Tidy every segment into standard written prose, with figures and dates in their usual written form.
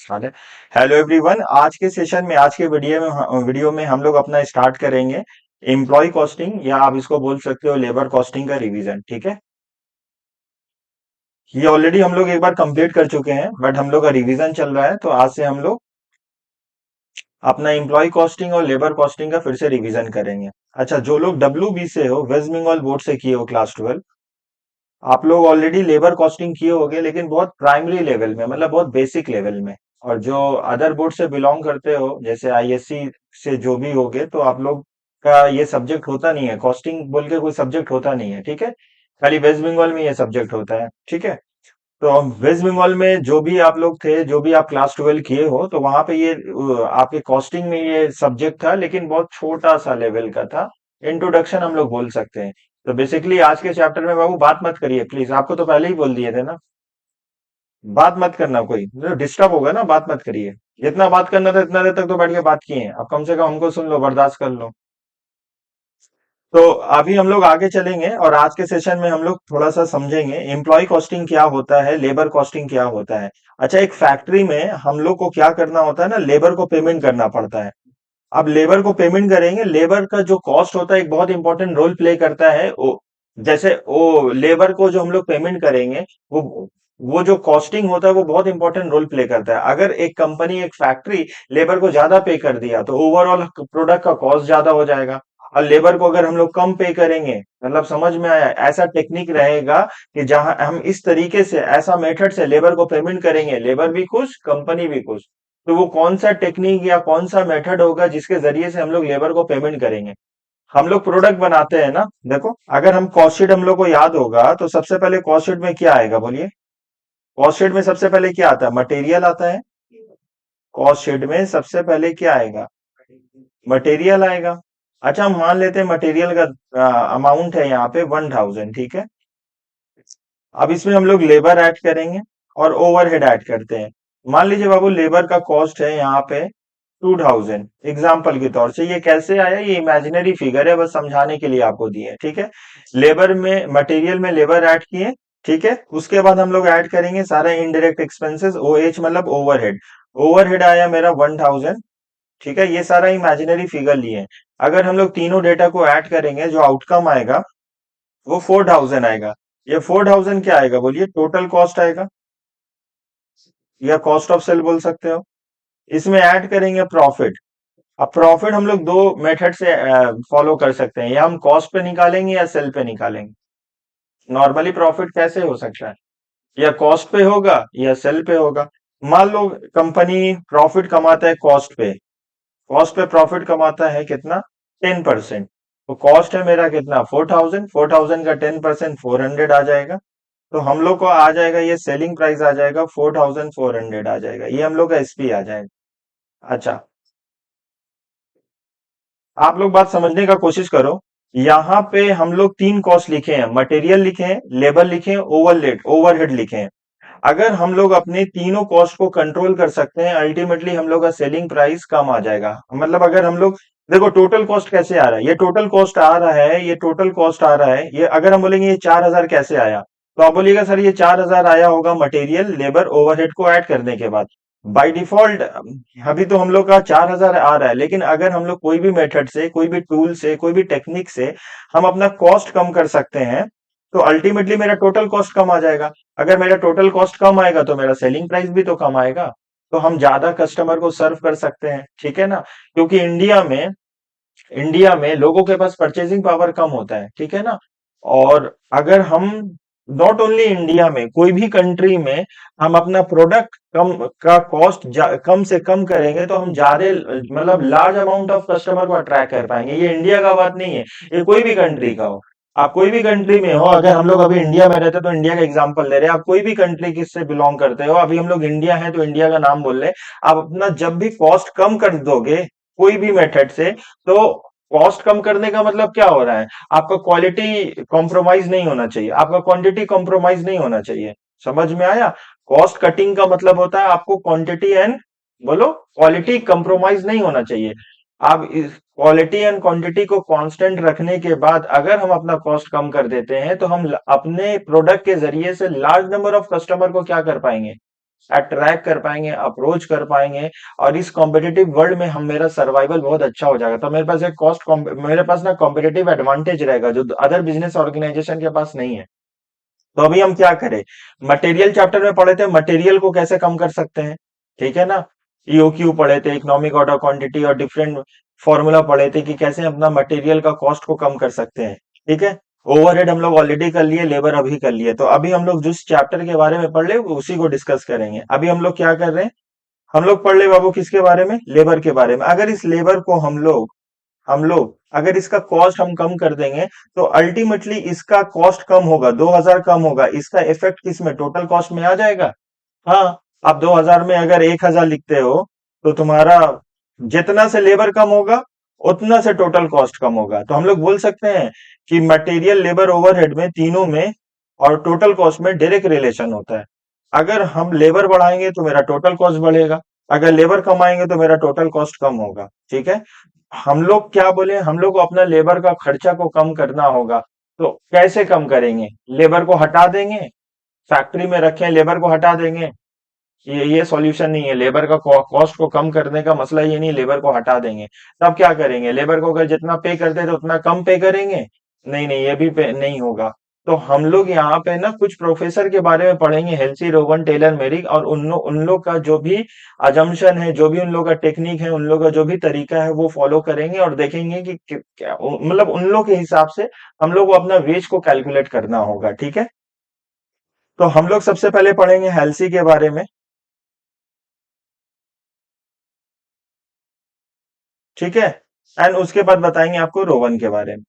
Start है। Hello everyone, आज के सेशन में आज के वीडियो में हम लोग अपना स्टार्ट करेंगे एम्प्लॉय कॉस्टिंग, या आप इसको बोल सकते हो लेबर कॉस्टिंग का रिवीजन। ठीक है, ये ऑलरेडी हम लोग एक बार कंप्लीट कर चुके हैं, बट हम लोग का रिवीजन चल रहा है, तो आज से हम लोग अपना एम्प्लॉय कॉस्टिंग और लेबर कॉस्टिंग का फिर से रिवीजन करेंगे। अच्छा, जो लोग WB से हो, वेस्ट बंगाल बोर्ड से किए हो क्लास 12, आप लोग ऑलरेडी लेबर कॉस्टिंग किए होगे, लेकिन बहुत प्राइमरी लेवल में, मतलब बहुत बेसिक लेवल में। और जो अदर बोर्ड से बिलोंग करते हो, जैसे ISC से जो भी होगे, तो आप लोग का ये सब्जेक्ट होता नहीं है, कॉस्टिंग बोल के कोई सब्जेक्ट होता नहीं है। ठीक है, खाली वेस्ट बंगाल में ये सब्जेक्ट होता है। ठीक है, तो वेस्ट बंगाल में जो भी आप लोग थे, जो भी आप क्लास 12 किए हो, तो वहां पे ये आपके कॉस्टिंग में ये सब्जेक्ट था, लेकिन बहुत छोटा सा लेवल का था। इंट्रोडक्शन हम लोग बोल सकते हैं। तो बेसिकली आज के चैप्टर में बाबू बात मत करिए प्लीज, आपको तो पहले ही बोल दिए थे ना, बात मत करना, कोई डिस्टर्ब होगा ना, बात मत करिए। जितना बात करना था इतना देर तक तो बैठ के बात किए हैं, अब कम से कम हमको सुन लो, बर्दाश्त कर लो। तो अभी हम लोग आगे चलेंगे और आज के सेशन में हम लोग थोड़ा सा समझेंगे एम्प्लॉय कॉस्टिंग क्या होता है, लेबर कॉस्टिंग क्या होता है। अच्छा, एक फैक्ट्री में हम लोग को क्या करना होता है ना, लेबर को पेमेंट करना पड़ता है। अब लेबर को पेमेंट करेंगे, लेबर का जो कॉस्ट होता है एक बहुत इंपॉर्टेंट रोल प्ले करता है। जैसे वो लेबर को जो हम लोग पेमेंट करेंगे, वो जो कॉस्टिंग होता है वो बहुत इंपॉर्टेंट रोल प्ले करता है। अगर एक कंपनी, एक फैक्ट्री लेबर को ज्यादा पे कर दिया, तो ओवरऑल प्रोडक्ट का कॉस्ट ज्यादा हो जाएगा। और लेबर को अगर हम लोग कम पे करेंगे, मतलब समझ में आया, ऐसा टेक्निक रहेगा कि जहां हम इस तरीके से, ऐसा मेथड से लेबर को पेमेंट करेंगे, लेबर भी खुश, कंपनी भी खुश। तो वो कौन सा टेक्निक या कौन सा मेथड होगा जिसके जरिए से हम लोग लेबर को पेमेंट करेंगे। हम लोग प्रोडक्ट बनाते हैं ना, देखो, अगर हम कॉस्ट शीट हम लोग को याद होगा, तो सबसे पहले कॉस्ट शीट में क्या आएगा बोलिए। कॉस्ट शीट में सबसे पहले क्या आता है, मटेरियल आता है। कॉस्ट शीट में सबसे पहले क्या आएगा, मटेरियल आएगा। अच्छा, हम मान लेते हैं मटेरियल का अमाउंट है यहाँ पे 1000। ठीक है, अब इसमें हम लोग लेबर ऐड करेंगे और ओवरहेड ऐड करते हैं। मान लीजिए बाबू, लेबर का कॉस्ट है यहाँ पे 2000, एग्जाम्पल के तौर से। ये कैसे आया, ये इमेजिनरी फिगर है, बस समझाने के लिए आपको दिए। ठीक है, लेबर में, मटेरियल में लेबर ऐड किए। ठीक है, उसके बाद हम लोग ऐड करेंगे सारे इनडायरेक्ट एक्सपेंसेस, OH मतलब ओवरहेड। ओवरहेड आया मेरा 1000। ठीक है, ये सारा इमेजिनरी फिगर लिए हैं। अगर हम लोग तीनों डेटा को ऐड करेंगे, जो आउटकम आएगा वो 4000 आएगा। ये 4000 क्या आएगा बोलिए, टोटल कॉस्ट आएगा, या कॉस्ट ऑफ सेल बोल सकते हो। इसमें ऐड करेंगे प्रॉफिट। अब प्रॉफिट हम लोग दो मेथड से फॉलो कर सकते हैं, या हम कॉस्ट पे निकालेंगे या सेल पे निकालेंगे। नॉर्मली प्रॉफिट कैसे हो सकता है, या कॉस्ट पे होगा या सेल पे होगा। मान लो कंपनी प्रॉफिट कमाता है कॉस्ट पे, कॉस्ट पे प्रॉफिट कमाता है कितना, 10%। तो कॉस्ट है मेरा कितना, 4000, 4000 का 10% 400 आ जाएगा। तो हम लोग को आ जाएगा, ये सेलिंग प्राइस आ जाएगा 4400 आ जाएगा, ये हम लोग का SP आ जाएगा। अच्छा, आप लोग बात समझने का कोशिश करो। यहाँ पे हम लोग तीन कॉस्ट लिखे हैं, मटेरियल लिखे हैं, लेबर लिखे हैं, ओवरहेड लिखे हैं। अगर हम लोग अपने तीनों कॉस्ट को कंट्रोल कर सकते हैं, अल्टीमेटली हम लोग का सेलिंग प्राइस कम आ जाएगा। मतलब अगर हम लोग, देखो टोटल कॉस्ट कैसे आ रहा है, ये टोटल कॉस्ट आ रहा है, ये टोटल कॉस्ट आ रहा है, ये अगर हम बोलेंगे ये 4000 कैसे आया, तो आप बोलिएगा सर ये 4000 आया होगा मटेरियल, लेबर, ओवरहेड को ऐड करने के बाद। बाय डिफॉल्ट अभी तो हम लोग का 4000 आ रहा है, लेकिन अगर हम लोग कोई भी मेथड से, कोई भी टूल से, कोई भी टेक्निक से हम अपना कॉस्ट कम कर सकते हैं, तो अल्टीमेटली मेरा टोटल कॉस्ट कम आ जाएगा। अगर मेरा टोटल कॉस्ट कम आएगा तो मेरा सेलिंग प्राइस भी तो कम आएगा। तो हम ज्यादा कस्टमर को सर्व कर सकते हैं। ठीक है ना, क्योंकि इंडिया में लोगों के पास परचेजिंग पावर कम होता है। ठीक है ना, और अगर हम, नॉट ओनली इंडिया में, कोई भी कंट्री में हम अपना प्रोडक्ट कम का कॉस्ट कम से कम करेंगे, तो हम ज्यादा, मतलब लार्ज अमाउंट ऑफ कस्टमर को अट्रैक्ट कर पाएंगे। ये इंडिया का बात नहीं है, ये कोई भी कंट्री का हो। आप कोई भी कंट्री में हो, अगर हम लोग अभी इंडिया में रहते तो इंडिया का एग्जांपल दे रहे हैं, आप कोई भी कंट्री किससे बिलोंग करते हो, अभी हम लोग इंडिया है तो इंडिया का नाम बोल रहे हैं। आप अपना जब भी कॉस्ट कम कर दोगे कोई भी मेथड से, तो कॉस्ट कम करने का मतलब क्या हो रहा है, आपका क्वालिटी कॉम्प्रोमाइज नहीं होना चाहिए, आपका क्वांटिटी कॉम्प्रोमाइज नहीं होना चाहिए। समझ में आया, कॉस्ट कटिंग का मतलब होता है आपको क्वांटिटी एंड, बोलो, क्वालिटी कंप्रोमाइज नहीं होना चाहिए। आप इस क्वालिटी एंड क्वांटिटी को कांस्टेंट रखने के बाद अगर हम अपना कॉस्ट कम कर देते हैं, तो हम अपने प्रोडक्ट के जरिए से लार्ज नंबर ऑफ कस्टमर को क्या कर पाएंगे, अट्रैक्ट कर पाएंगे, अप्रोच कर पाएंगे, और इस कॉम्पिटिटिव वर्ल्ड में हम मेरा सर्वाइवल बहुत अच्छा हो जाएगा। तो मेरे पास एक मेरे पास ना कॉम्पिटिटिव एडवांटेज रहेगा जो अदर बिजनेस ऑर्गेनाइजेशन के पास नहीं है। तो अभी हम क्या करें? मटेरियल चैप्टर में पढ़े थे, मटेरियल को कैसे कम कर सकते हैं, ठीक है ना। ईओक्यू पढ़े थे, इकोनॉमिक ऑर्डर क्वांटिटी, और डिफरेंट फॉर्मूला पढ़े थे कि कैसे अपना मटेरियल का कॉस्ट को कम कर सकते हैं, ठीक है। ओवरहेड हम लोग ऑलरेडी कर लिए, लेबर अभी कर लिए। तो अभी हम लोग जिस चैप्टर के बारे में पढ़ ले उसी को डिस्कस करेंगे। अभी हम लोग क्या कर रहे हैं? हम लोग पढ़ ले बाबू किसके बारे में? लेबर के बारे में। अगर इस लेबर को हम लोग अगर इसका कॉस्ट हम कम कर देंगे, तो अल्टीमेटली इसका कॉस्ट कम होगा, 2000 कम होगा। इसका इफेक्ट किस में? टोटल कॉस्ट में आ जाएगा। हाँ, आप 2000 में अगर 1000 लिखते हो, तो तुम्हारा जितना से लेबर कम होगा उतना से टोटल कॉस्ट कम होगा। तो हम लोग बोल सकते हैं कि मटेरियल, लेबर, ओवरहेड में, तीनों में और टोटल कॉस्ट में डायरेक्ट रिलेशन होता है। अगर हम लेबर बढ़ाएंगे तो मेरा टोटल कॉस्ट बढ़ेगा, अगर लेबर कमाएंगे तो मेरा टोटल कॉस्ट कम होगा, ठीक है। हम लोग क्या बोले? हम लोग को अपना लेबर का खर्चा को कम करना होगा। तो कैसे कम करेंगे? लेबर को हटा देंगे, फैक्ट्री में रखें, लेबर को हटा देंगे। ये सॉल्यूशन नहीं है। लेबर का कॉस्ट को कम करने का मसला ये नहीं, लेबर को हटा देंगे। तब क्या करेंगे? लेबर को अगर जितना पे करते थे उतना कम पे करेंगे? नहीं नहीं, ये भी पे नहीं होगा। तो हम लोग यहाँ पे ना कुछ प्रोफेसर के बारे में पढ़ेंगे, हेल्सी, रोवन, टेलर, मेरिक, और उन लोग का जो भी अजम्पशन है, जो भी उन लोग का टेक्निक है, उन लोग का जो भी तरीका है वो फॉलो करेंगे, और देखेंगे कि क्या मतलब उन लोग के हिसाब से हम लोग को अपना वेज को कैलकुलेट करना होगा, ठीक है। तो हम लोग सबसे पहले पढ़ेंगे हेल्सी के बारे में, ठीक है। एंड उसके बाद बताएंगे आपको रोवन के बारे में।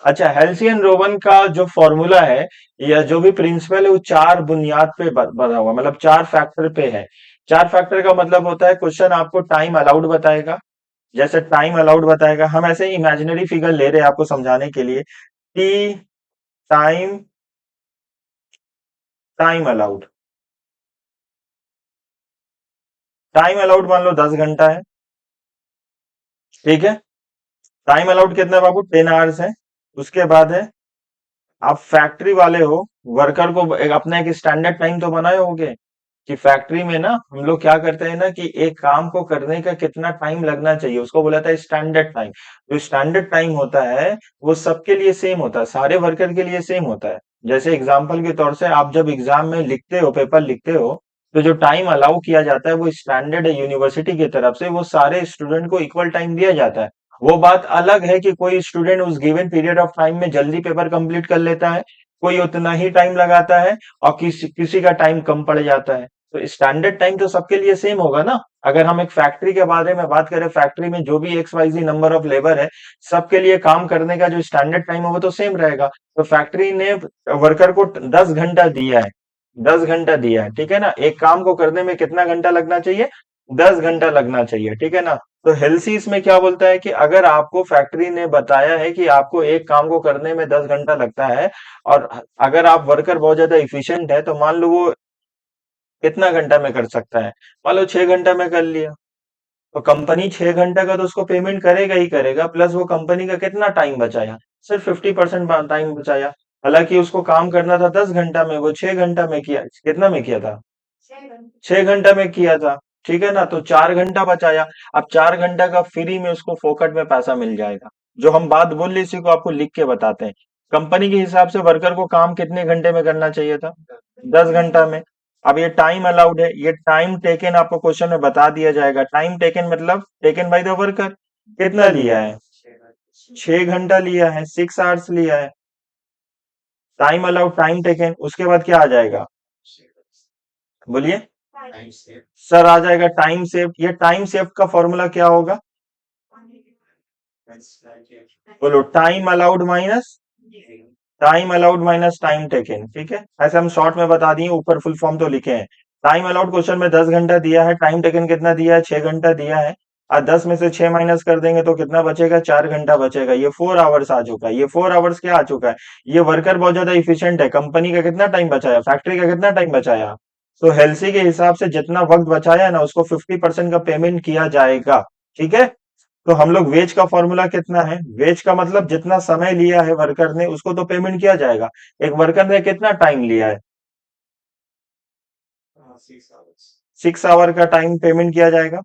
अच्छा, हेल्सियन रोवन का जो फॉर्मूला है या जो भी प्रिंसिपल है वो चार बुनियाद पे बना हुआ, मतलब चार फैक्टर पे है। चार फैक्टर का मतलब होता है, क्वेश्चन आपको टाइम अलाउड बताएगा। जैसे टाइम अलाउड बताएगा, हम ऐसे ही इमेजिनरी फिगर ले रहे हैं आपको समझाने के लिए। T, time, time allowed. Time allowed मान लो 10 घंटा है, ठीक है। टाइम अलाउड कितना है बाबू? 10 आवर्स है। उसके बाद है, आप फैक्ट्री वाले हो, वर्कर को अपना एक स्टैंडर्ड टाइम तो बनाए होगे कि फैक्ट्री में ना हम लोग क्या करते हैं ना कि एक काम को करने का कितना टाइम लगना चाहिए उसको बोला था स्टैंडर्ड टाइम। जो स्टैंडर्ड टाइम होता है वो सबके लिए सेम होता है, सारे वर्कर के लिए सेम होता है। जैसे एग्जाम्पल के तौर से आप जब एग्जाम में लिखते हो, पेपर लिखते हो, तो जो टाइम अलाउ किया जाता है वो स्टैंडर्ड है यूनिवर्सिटी की तरफ से, वो सारे स्टूडेंट को इक्वल टाइम दिया जाता है। वो बात अलग है कि कोई स्टूडेंट उस गिवन पीरियड ऑफ टाइम में जल्दी पेपर कंप्लीट कर लेता है, कोई उतना ही टाइम लगाता है, और किसी किसी का टाइम कम पड़ जाता है। तो स्टैंडर्ड टाइम तो सबके लिए सेम होगा ना। अगर हम एक फैक्ट्री के बारे में बात करें, फैक्ट्री में जो भी X Y Z number of labour है, सबके लिए काम करने का जो स्टैंडर्ड टाइम है वो तो सेम रहेगा। तो फैक्ट्री ने वर्कर को 10 घंटा दिया है, 10 घंटा दिया है, ठीक है ना। एक काम को करने में कितना घंटा लगना चाहिए? 10 घंटा लगना चाहिए, ठीक है ना। तो हेल्सी इसमें क्या बोलता है कि अगर आपको फैक्ट्री ने बताया है कि आपको एक काम को करने में 10 घंटा लगता है, और अगर आप वर्कर बहुत ज्यादा इफिशिएंट है, तो मान लो वो कितना घंटा में कर सकता है? मान लो 6 घंटा में कर लिया, तो कंपनी 6 घंटा का तो उसको पेमेंट करेगा ही करेगा, प्लस वो कंपनी का कितना टाइम बचाया? सिर्फ 50% टाइम बचाया। हालांकि उसको काम करना था 10 घंटा में, वो 6 घंटा में किया। कितना में किया था? 6 घंटा में किया था, ठीक है ना। तो 4 घंटा बचाया। अब 4 घंटा का फ्री में उसको फोकट में पैसा मिल जाएगा। जो हम बात बोल रहे इसी को आपको लिख के बताते हैं। कंपनी के हिसाब से वर्कर को काम कितने घंटे में करना चाहिए था? 10 घंटा में। अब ये टाइम अलाउड है, ये टाइम टेकन आपको क्वेश्चन में बता दिया जाएगा। टाइम टेकन मतलब टेकन बाय द वर्कर, कितना लिया है? 6 घंटा लिया है, 6 आवर्स लिया है। टाइम अलाउड, टाइम टेकन, उसके बाद क्या आ जाएगा? बोलिए। सर आ जाएगा टाइम सेव। ये टाइम सेव का फॉर्मूला क्या होगा? बोलो, time allowed minus time taken, ठीक है। ऐसे हम शॉर्ट में बता दिए, ऊपर फुल फॉर्म तो लिखे हैं। टाइम अलाउड क्वेश्चन में 10 घंटा दिया है, टाइम टेकन कितना दिया है? 6 घंटा दिया है। और 10 में से 6 माइनस कर देंगे तो कितना बचेगा? 4 घंटा बचेगा। ये 4 आवर्स आ चुका है। ये 4 आवर्स क्या आ चुका है? ये वर्कर बहुत ज्यादा इफिशियंट है। कंपनी का कितना टाइम बचाया? फैक्ट्री का कितना टाइम बचाया? तो हेल्सी के हिसाब से जितना वक्त बचाया ना उसको 50% का पेमेंट किया जाएगा, ठीक है। तो हम लोग वेज का फॉर्मूला कितना है? वेज का मतलब जितना समय लिया है वर्कर ने उसको तो पेमेंट किया जाएगा। एक वर्कर ने कितना टाइम लिया है? 6 आवर का टाइम पेमेंट किया जाएगा।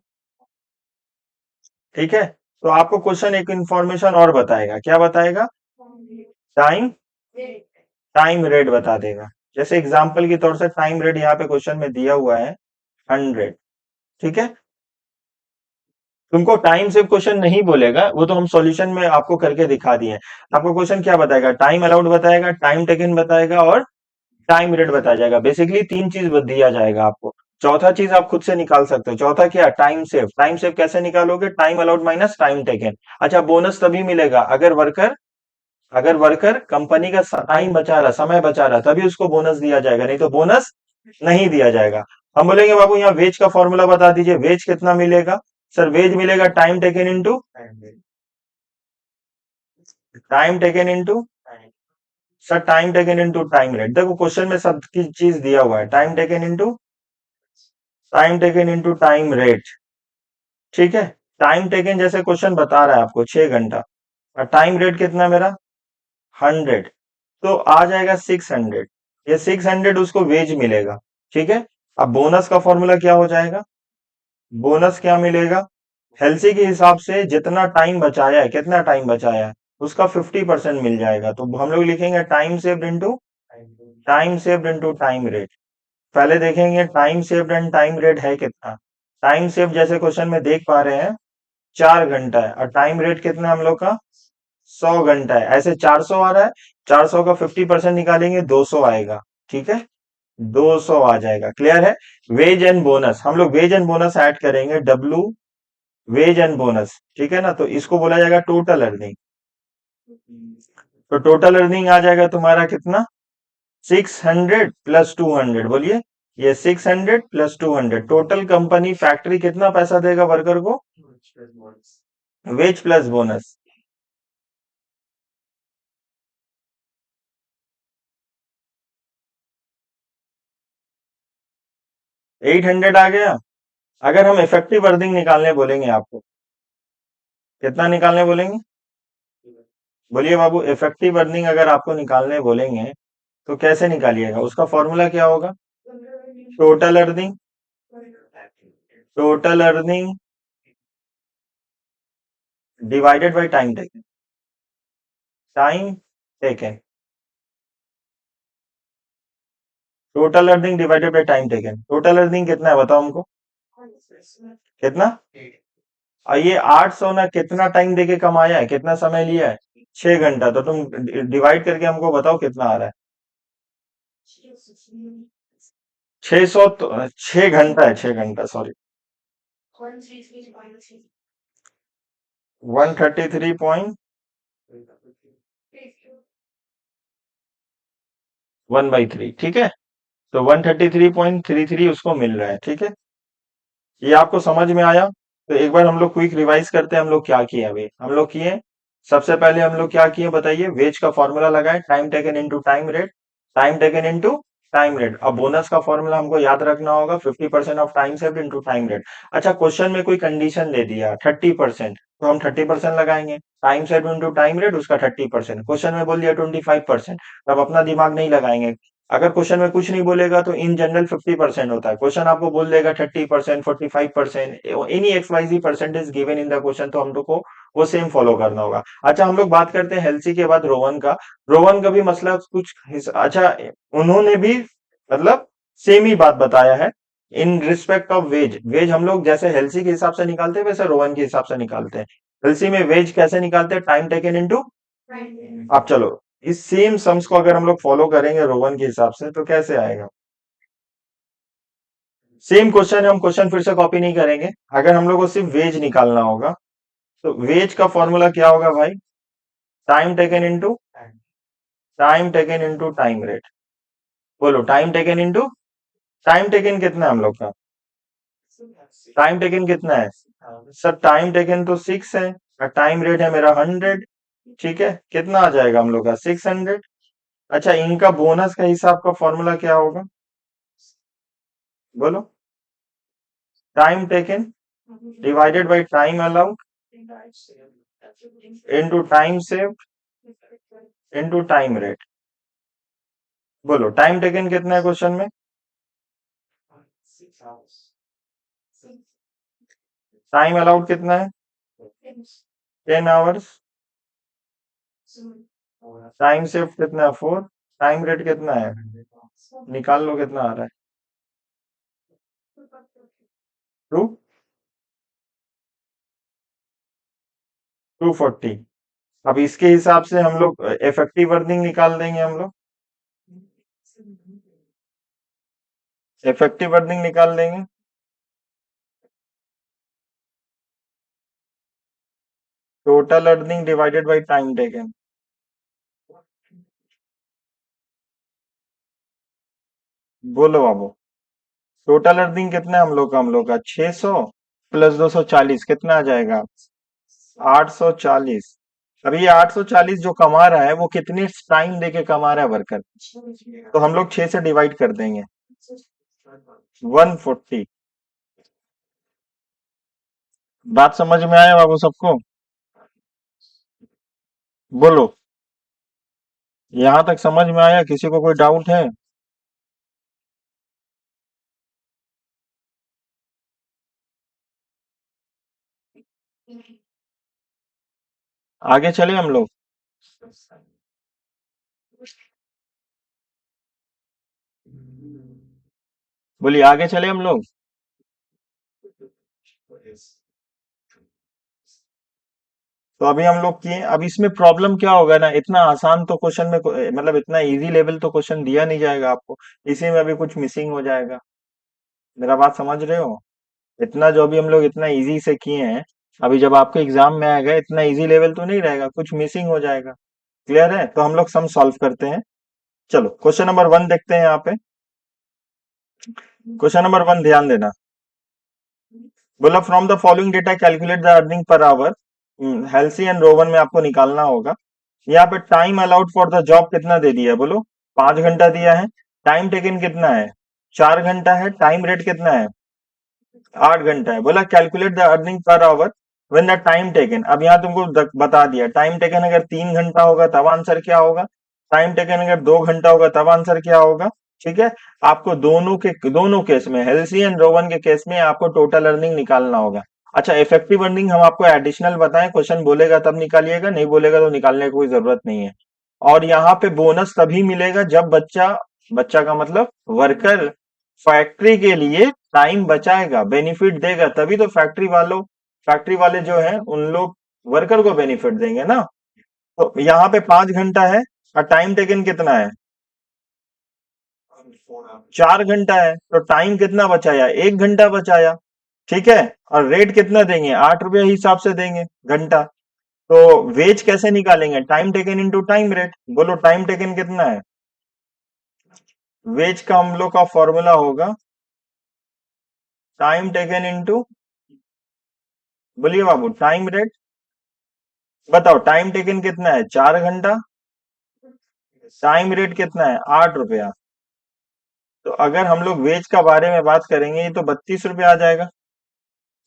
ठीक है, तो आपको क्वेश्चन एक इंफॉर्मेशन और बताएगा, क्या बताएगा? टाइम टाइम रेट बता देगा। जैसे एग्जांपल के तौर से टाइम रेट यहाँ पे क्वेश्चन में दिया हुआ है 100। ठीक है, तुमको टाइम से क्वेश्चन नहीं बोलेगा, वो तो हम सॉल्यूशन में आपको करके दिखा दिए हैं। आपको क्वेश्चन क्या बताएगा? टाइम अलाउड बताएगा, टाइम टेकन बताएगा और टाइम रेट बताया जाएगा। बेसिकली तीन चीज दिया जाएगा आपको। चौथा चीज आप खुद से निकाल सकते हो। चौथा क्या? Time save. टाइम सेव कैसे निकालोगे? Time allowed minus time taken. अच्छा, बोनस तभी मिलेगा अगर वर्कर कंपनी का टाइम बचा रहा, समय बचा रहा, तभी उसको बोनस दिया जाएगा, नहीं तो बोनस नहीं दिया जाएगा। हम बोलेंगे बाबू यहाँ वेज का फॉर्मूला बता दीजिए, वेज कितना मिलेगा? सर वेज मिलेगा time taken into sir time taken into time rate. देखो क्वेश्चन में सब की चीज दिया हुआ है, time taken into time rate. ठीक है, टाइम टेकन जैसे क्वेश्चन बता रहा है आपको 6 घंटा, और टाइम रेट कितना मेरा 100, तो आ जाएगा 600। ये 600 उसको वेज मिलेगा। ठीक है, अब बोनस का फॉर्मूला क्या हो जाएगा? बोनस क्या मिलेगा? हेल्सी के हिसाब से जितना टाइम बचाया है, कितना टाइम बचाया है, उसका 50% मिल जाएगा। तो हम लोग लिखेंगे time saved into time rate. पहले देखेंगे time saved and time rate है कितना। टाइम सेव जैसे क्वेश्चन में देख पा रहे हैं 4 घंटा है, और टाइम रेट कितना है हम लोग का? 100 घंटा है। ऐसे 400 आ रहा है, 400 का 50% निकालेंगे 200 आएगा। ठीक है, 200 आ जाएगा। क्लियर है? वेज एंड बोनस, हम लोग वेज एंड बोनस ऐड करेंगे, डब्लू वेज एंड बोनस। ठीक है ना, तो इसको बोला जाएगा टोटल अर्निंग। तो टोटल अर्निंग आ जाएगा तुम्हारा कितना? 600 प्लस 200। बोलिए, ये 600 प्लस 200, टोटल कंपनी फैक्ट्री कितना पैसा देगा वर्कर को? Veg plus bonus. 800 आ गया। अगर हम इफेक्टिव अर्निंग निकालने बोलेंगे आपको, कितना निकालने बोलेंगे? बोलिए बाबू, इफेक्टिव अर्निंग अगर आपको निकालने बोलेंगे तो कैसे निकालिएगा? उसका फॉर्मूला क्या होगा? Total earning total earning divided by time taken. Total earning divided by time taken. Total earning कितना है बताओ हमको? कितना? और ये 800 ना कितना टाइम देके कमाया है, कितना समय लिया है? 6 घंटा। तो तुम डिवाइड करके हमको बताओ कितना आ रहा है? 600 तो 6 घंटा है, 6 घंटा सॉरी, 133.1/3। ठीक है, तो 133.33 उसको मिल रहा है। ठीक है, ये आपको समझ में आया? तो एक बार हम लोग क्विक रिवाइज करते हैं, हम लोग क्या किए अभी। हम लोग किए, सबसे पहले हम लोग क्या किए बताइए? वेज का फॉर्मूला लगाए, time taken into time rate. अब बोनस का फॉर्मूला हमको याद रखना होगा, 50% of time saved into time rate. अच्छा, क्वेश्चन में कोई कंडीशन दे दिया 30%, तो हम 30% लगाएंगे। Time saved into time rate, उसका 30%। क्वेश्चन में बोल दिया 25%, तब अपना दिमाग नहीं लगाएंगे। अगर क्वेश्चन में कुछ नहीं बोलेगा तो इन जनरल 50% होता है। क्वेश्चन आपको बोल देगा 30%, 45%, any XYZ percentage given in the question, तो हम लोग को वो सेम फॉलो करना होगा। अच्छा, हम लोग बात करते हैं हेल्सी के बाद रोवन का। रोवन का भी मसला कुछ अच्छा, उन्होंने भी मतलब सेम ही बात बताया है। In respect of wage, wage हम लोग जैसे हेल्सी के हिसाब से निकालते हैं वैसे रोवन के हिसाब से निकालते हैं। हेल्सी में वेज कैसे निकालते हैं? Time taken into. अब चलो, इस सेम सम्स को अगर हम लोग फॉलो करेंगे रोवन के हिसाब से तो कैसे आएगा? सेम क्वेश्चन है, हम क्वेश्चन फिर से कॉपी नहीं करेंगे। अगर हम लोग को सिर्फ वेज निकालना होगा, तो वेज का फॉर्मूला क्या होगा भाई? Time taken into time rate. बोलो, टाइम टेकन कितना है हम लोग का? टाइम टेकन कितना है? सर टाइम टेकन तो 6 है, और टाइम रेट है मेरा 100। ठीक है, कितना आ जाएगा हम लोग का? 600। अच्छा, इनका बोनस का हिसाब का फॉर्मूला क्या होगा? बोलो, time taken divided by time allowed into time save into time rate. बोलो, टाइम टेकन कितना है क्वेश्चन में? टाइम अलाउड कितना है? 10 आवर्स। टाइम शिफ्ट कितना है? 4। टाइम रेट कितना है? निकाल लो कितना आ रहा है। 2 240। अब इसके हिसाब से हम लोग इफेक्टिव अर्निंग निकाल देंगे हम लोग। इफेक्टिव अर्निंग निकाल देंगे। Total earning divided by time taken. बोलो बाबू। टोटल अर्निंग कितना है हम लोग का 600 प्लस 240 कितना आ जाएगा? 840। अभी ये 840 जो कमा रहा है वो कितने टाइम देके कमा रहा है वर्कर? तो हम लोग 6 से डिवाइड कर देंगे। 140। बात समझ में आया बाबू सबको? बोलो। यहां तक समझ में आया? किसी को कोई डाउट है? आगे चले हम लोग। बोलिए आगे चले हम लोग। तो अभी हम लोग किए। अब इसमें प्रॉब्लम क्या होगा ना, इतना आसान तो क्वेश्चन में मतलब इतना इजी लेवल तो क्वेश्चन दिया नहीं जाएगा आपको। इसी में अभी कुछ मिसिंग हो जाएगा। मेरा बात समझ रहे हो? इतना जो अभी हम लोग इतना इजी से किए हैं, अभी जब आपके एग्जाम में आएगा इतना इजी लेवल तो नहीं रहेगा, कुछ मिसिंग हो जाएगा। क्लियर है? तो हम लोग सम सॉल्व करते हैं। चलो क्वेश्चन नंबर 1 देखते हैं यहाँ पे। क्वेश्चन नंबर 1 ध्यान देना। बोला from the following data calculate the earning per hour. Halsey and Rowan में आपको निकालना होगा। यहाँ पे time allowed for the job कितना दे दिया है? बोलो। 5 घंटा दिया है। टाइम टेकन कितना है? 4 घंटा है। टाइम रेट कितना है? 8 घंटा है। बोला calculate the earning per hour when the time taken. अब यहाँ तुमको बता दिया टाइम टेकन अगर 3 घंटा होगा तब आंसर क्या होगा, टाइम टेकन अगर 2 घंटा होगा तब आंसर क्या होगा। ठीक है। आपको दोनों केस में, हेल्सी एंड रोवन के केस में आपको टोटल अर्निंग निकालना होगा। अच्छा इफेक्टिव अर्निंग हम आपको एडिशनल बताएं, क्वेश्चन बोलेगा तब निकालिएगा, नहीं बोलेगा तो निकालने की कोई जरूरत नहीं है। और यहाँ पे बोनस तभी मिलेगा जब बच्चा, बच्चा का मतलब वर्कर, फैक्ट्री के लिए टाइम बचाएगा, बेनिफिट देगा, तभी तो फैक्ट्री वाले जो है उन लोग वर्कर को बेनिफिट देंगे ना। तो यहाँ पे 5 घंटा है और टाइम टेकन कितना है? 4 घंटा है। तो टाइम कितना बचाया? 1 घंटा बचाया। ठीक है। और रेट कितना देंगे? 8 रुपये हिसाब से देंगे घंटा। तो वेज कैसे निकालेंगे? Time taken into time rate. बोलो टाइम टेकन कितना है? वेज का हम लोग का फॉर्मूला होगा टाइम टेकन इंटू, बोलिए बाबू, टाइम रेट। बताओ टाइम टेकन कितना है? 4 घंटा। टाइम रेट कितना है? 8 रुपया। तो अगर हम लोग वेज का बारे में बात करेंगे ये तो 32 रुपया आ जाएगा।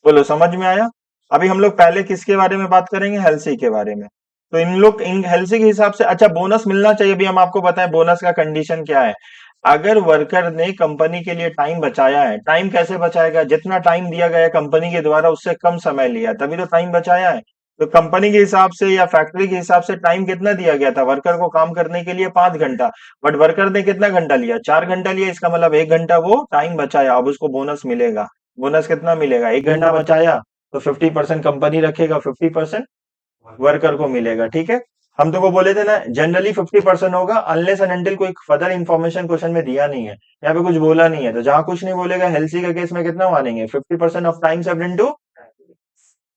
बोलो समझ में आया? अभी हम लोग पहले किसके बारे में बात करेंगे? हेल्सी के बारे में। तो इन लोग इन हेल्सी के हिसाब से, अच्छा बोनस मिलना चाहिए भी, हम आपको बताएं बोनस का कंडीशन क्या है। अगर वर्कर ने कंपनी के लिए टाइम बचाया है, टाइम कैसे बचाएगा? जितना टाइम दिया गया कंपनी के द्वारा उससे कम समय लिया तभी तो टाइम बचाया है। तो कंपनी के हिसाब से या फैक्ट्री के हिसाब से टाइम कितना दिया गया था वर्कर को काम करने के लिए? 5 घंटा। बट वर्कर ने कितना घंटा लिया? 4 घंटा लिया। इसका मतलब 1 घंटा वो टाइम बचाया, अब उसको बोनस मिलेगा। बोनस कितना मिलेगा? 1 घंटा बचाया तो 50% कंपनी रखेगा, 50% वर्कर को मिलेगा। ठीक है। हम तो को बोले थे ना जनरली 50% होगा, अनलेस एंड अनटिल कोई फर्दर इन्फॉर्मेशन क्वेश्चन में दिया नहीं है, यहाँ पे कुछ बोला नहीं है। तो जहां कुछ नहीं बोलेगा हेल्सी का केस में कितना मानेंगे? 50% of time saved into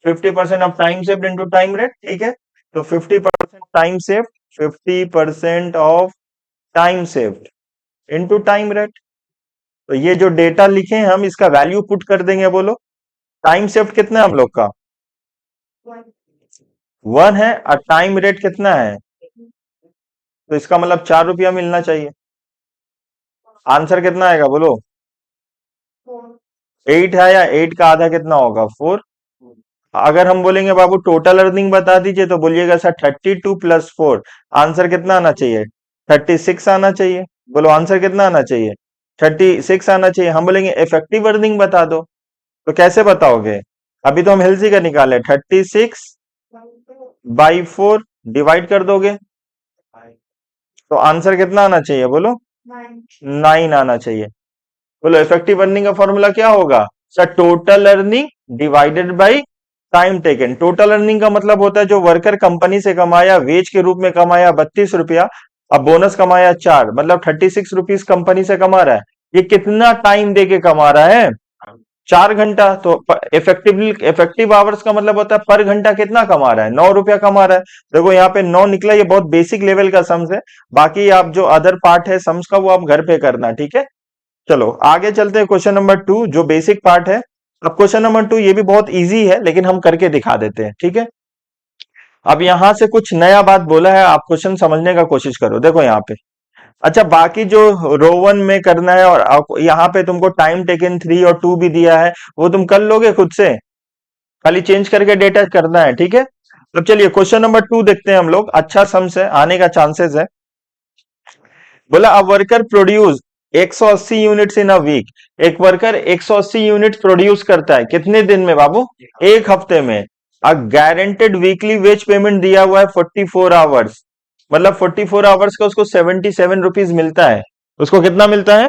50% of time saved into time rate. ठीक है। तो 50% time saved, 50% of time saved into time rate. तो ये जो डेटा लिखे हैं हम इसका वैल्यू पुट कर देंगे। बोलो टाइम सेव्ड कितना है हम लोग का? 1 है। और टाइम रेट कितना है? तो इसका मतलब 4 रुपया मिलना चाहिए। आंसर कितना आएगा बोलो? 8 है, या 8 का आधा कितना होगा? 4। अगर हम बोलेंगे बाबू टोटल अर्निंग बता दीजिए तो बोलिएगा सर 32 + 4। आंसर कितना आना चाहिए? 36 आना चाहिए। बोलो आंसर कितना आना चाहिए? 36 आना चाहिए। हम बोलेंगे इफेक्टिव अर्निंग बता दो, तो कैसे बताओगे? अभी तो हम एलसी का निकाले, 36 बाई 4 डिवाइड कर दोगे, तो आंसर कितना आना चाहिए बोलो? 9 आना चाहिए। बोलो इफेक्टिव अर्निंग का फॉर्मूला क्या होगा sir? Total earning divided by time taken. Total earning का मतलब होता है जो वर्कर कंपनी से कमाया, वेज के रूप में कमाया 32 रुपया, अब बोनस कमाया 4, मतलब 36 रुपीज कंपनी से कमा रहा है। ये कितना टाइम दे के कमा रहा है? 4 घंटा। तो इफेक्टिव आवर्स का मतलब होता है पर घंटा कितना कमा रहा है? 9 रुपया कमा रहा है। देखो यहाँ पे 9 निकला, ये बहुत बेसिक लेवल का सम्स है। बाकी आप जो अदर पार्ट है सम्स का वो आप घर पे करना, ठीक है। चलो आगे चलते हैं, क्वेश्चन नंबर 2 जो बेसिक पार्ट है। अब क्वेश्चन नंबर 2 ये भी बहुत इजी है, लेकिन हम करके दिखा देते हैं, ठीक है। अब यहां से कुछ नया बात बोला है, आप क्वेश्चन समझने का कोशिश करो। देखो यहाँ पे, अच्छा बाकी जो रो 1 में करना है और यहाँ पे तुमको टाइम टेकन 3 और 2 भी दिया है, वो तुम कर लोगे खुद से, खाली चेंज करके डेटा करना है, ठीक है। तो चलिए क्वेश्चन नंबर 2 देखते हैं हम लोग। अच्छा सम्स है, आने का चांसेस है। बोला a worker produce 180 units in a week. एक वर्कर 180 यूनिट प्रोड्यूस करता है कितने दिन में बाबू? एक हफ्ते में। A guaranteed weekly wage payment दिया हुआ है 44 आवर्स, मतलब 44 आवर्स का उसको 77 रुपीज मिलता है। उसको कितना मिलता है?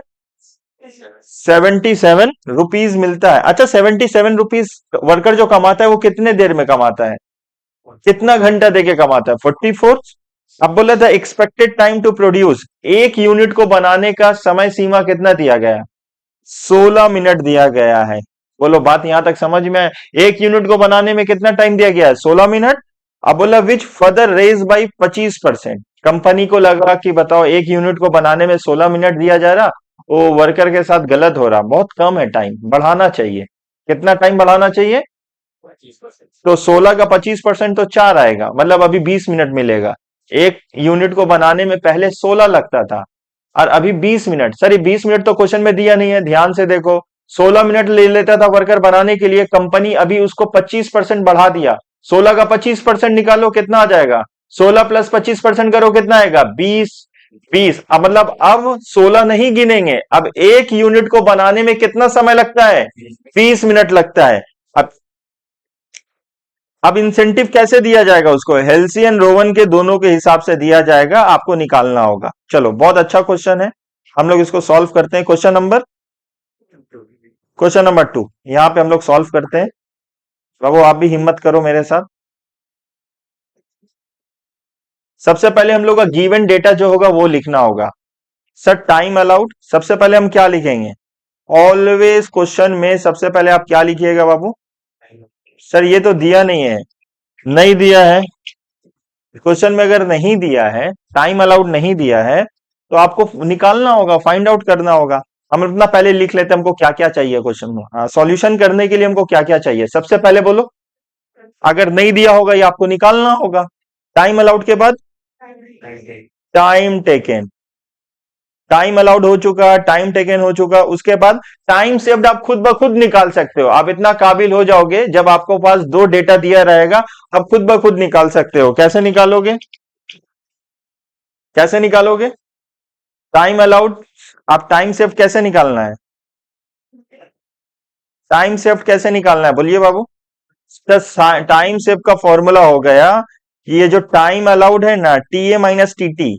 77 रुपीज मिलता है। अच्छा 77 रुपीज वर्कर जो कमाता है वो कितने देर में कमाता है? कितना घंटा देके कमाता है? 44। अब बोला था एक्सपेक्टेड टाइम टू प्रोड्यूस, एक यूनिट को बनाने का समय सीमा कितना दिया गया? 16 मिनट दिया गया है। बोलो बात यहां तक समझ में है? एक यूनिट को बनाने में कितना टाइम दिया गया है? 16 मिनट। अब बोला which further raise by 25%। Company को लगा कि बताओ एक यूनिट को बनाने में 16 मिनट दिया जा रहा, वो वर्कर के साथ गलत हो रहा, बहुत कम है टाइम, बढ़ाना चाहिए। कितना टाइम बढ़ाना चाहिए? तो 16 का 25% तो 4 आएगा, मतलब अभी 20 मिनट मिलेगा। एक यूनिट को बनाने में पहले 16 लगता था और अभी 20 मिनट। सर ये 20 मिनट तो क्वेश्चन में दिया नहीं है, ध्यान से देखो। 16 मिनट ले लेता था वर्कर बनाने के लिए, कंपनी अभी उसको 25% बढ़ा दिया। 16 का 25% निकालो कितना आ जाएगा? 16 प्लस 25% करो कितना आएगा? 20। 20 अब मतलब अब 16 नहीं गिनेंगे, अब एक यूनिट को बनाने में कितना समय लगता है? 20 मिनट लगता है। अब इंसेंटिव कैसे दिया जाएगा उसको? हेल्सियन रोवन के दोनों के हिसाब से दिया जाएगा, आपको निकालना होगा। चलो बहुत अच्छा क्वेश्चन है, हम लोग इसको सॉल्व करते हैं। क्वेश्चन नंबर 2 यहां पे हम लोग सॉल्व करते हैं। बाबू आप भी हिम्मत करो मेरे साथ। सबसे पहले हम लोग का गिवन डेटा जो होगा वो लिखना होगा। सर टाइम अलाउड, सबसे पहले हम क्या लिखेंगे? ऑलवेज क्वेश्चन में सबसे पहले आप क्या लिखिएगा बाबू? सर ये तो दिया नहीं है। नहीं दिया है, क्वेश्चन में अगर नहीं दिया है, टाइम अलाउड नहीं दिया है, तो आपको निकालना होगा, फाइंड आउट करना होगा। हम अपना पहले लिख लेते हैं हमको क्या क्या चाहिए क्वेश्चन में, सॉल्यूशन करने के लिए हमको क्या क्या चाहिए सबसे पहले बोलो। अगर नहीं दिया होगा ये आपको निकालना होगा। टाइम अलाउड के बाद टाइम टेकन, टाइम अलाउड हो चुका, टाइम टेकन हो चुका, उसके बाद टाइम सेव्ड आप खुद ब खुद निकाल सकते हो। आप इतना काबिल हो जाओगे जब आपको पास दो डेटा दिया रहेगा, आप खुद ब खुद निकाल सकते हो। कैसे निकालोगे? कैसे निकालोगे टाइम अलाउड? आप टाइम सेव कैसे निकालना है? टाइम सेव कैसे निकालना है बोलिए बाबू? टाइम सेव का फॉर्मूला हो गया कि ये जो टाइम अलाउड है ना, TA minus TT,